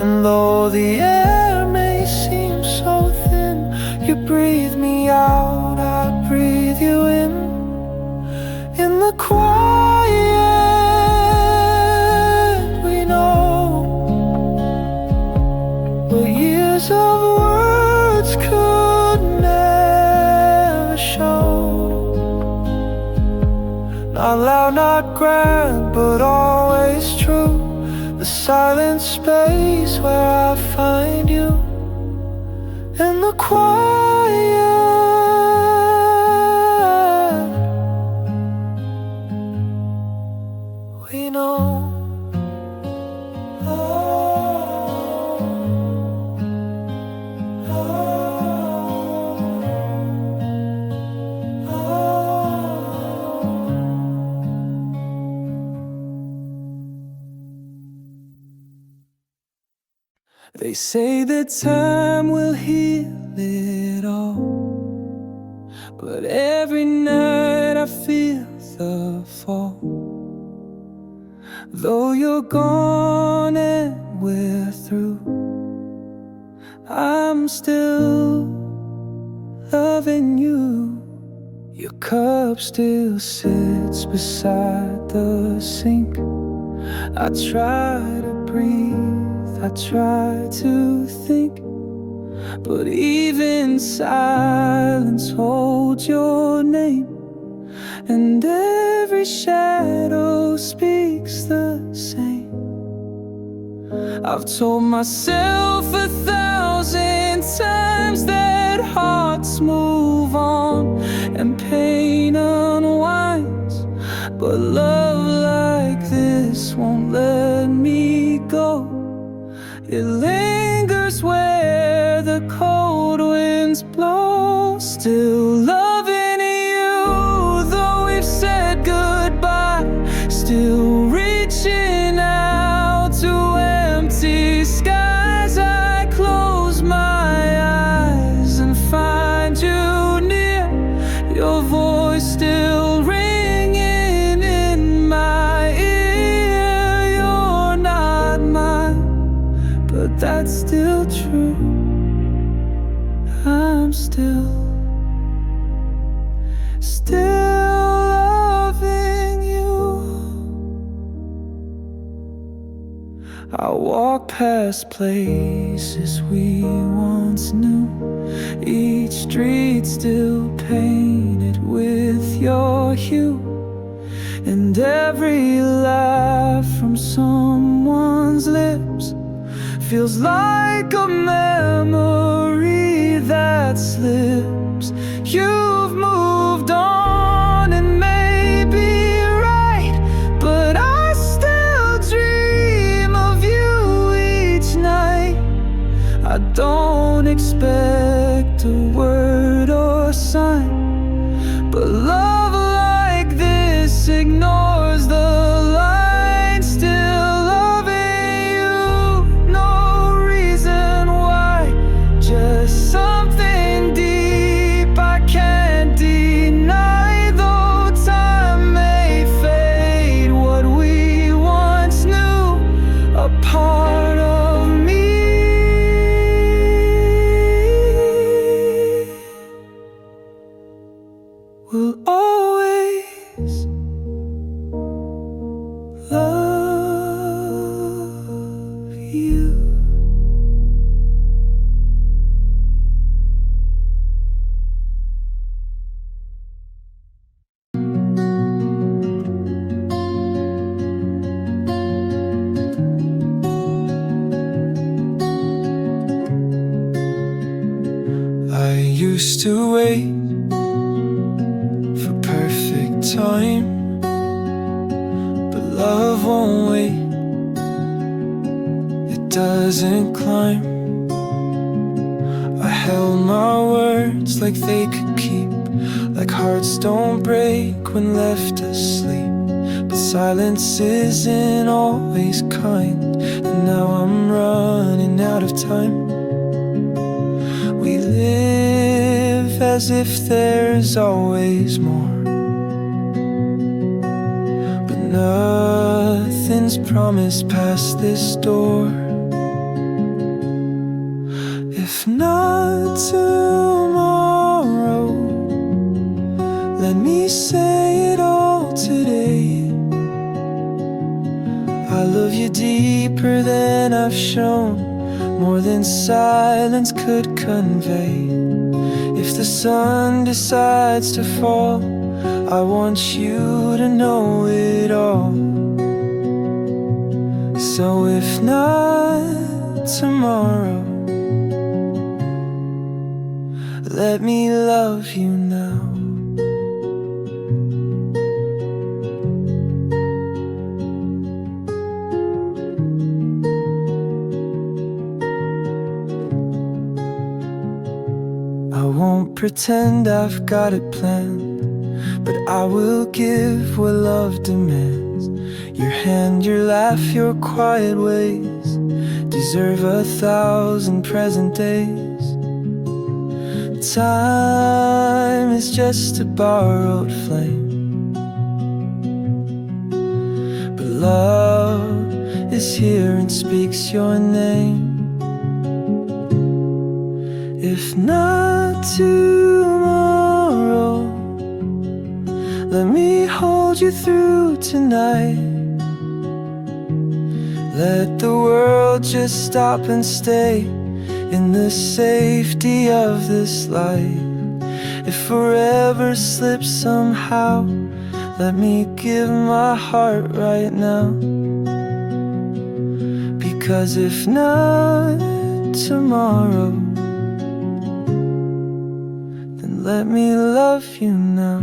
And though the air may seem so thin, you breathe me out, I breathe you in. In the quiet we know what years of words could never show. Not loud, not grand, but always true. The silent space where I find you. In the quiet we know. They say that time will heal it all, but every night I feel the fall. Though you're gone and we're through, I'm still loving you. Your cup still sits beside the sink. I try to breathe, I try to think, but even silence holds your name. And every shadow speaks the same. I've told myself 1,000 times that hearts move on and pain unwinds, but love like this won't let me go. It lingers where the cold winds blow. Still loving you, though we've said goodbye. Still reaching out to empty skies. I close my eyes and find you near. Your voice still walk past places we once knew, each street still painted with your hue, and every laugh from someone's lips feels like a memory that slips. You've moved on and may be right, but I still dream of you each night. I don't expect a word or sign, but love like this ignores the line. Still loving you, no reason why, just something deep I can't deny. Though time may fade what we once knew, a part of me will always love you. I used to wait for perfect time, but love won't wait, it doesn't climb. I held my words like they could keep, like hearts don't break when left asleep. But silence isn't always kind, and now I'm running out of time. We live as if there's always more, but nothing's promised past this door. If not tomorrow, let me say it all today. I love you deeper than I've shown, more than silence could convey. If the sun decides to fall, I want you to know it all. So if not tomorrow, let me love you now. I won't pretend I've got it planned, but I will give what love demands. Your hand, your laugh, your quiet ways deserve 1,000 present days. Time is just a borrowed flame, but love is here and speaks your name. If not tomorrow, let me hold you through tonight. Let the world just stop and stay in the safety of this life. If forever slips somehow, let me give my heart right now. Because if not tomorrow, then let me love you now.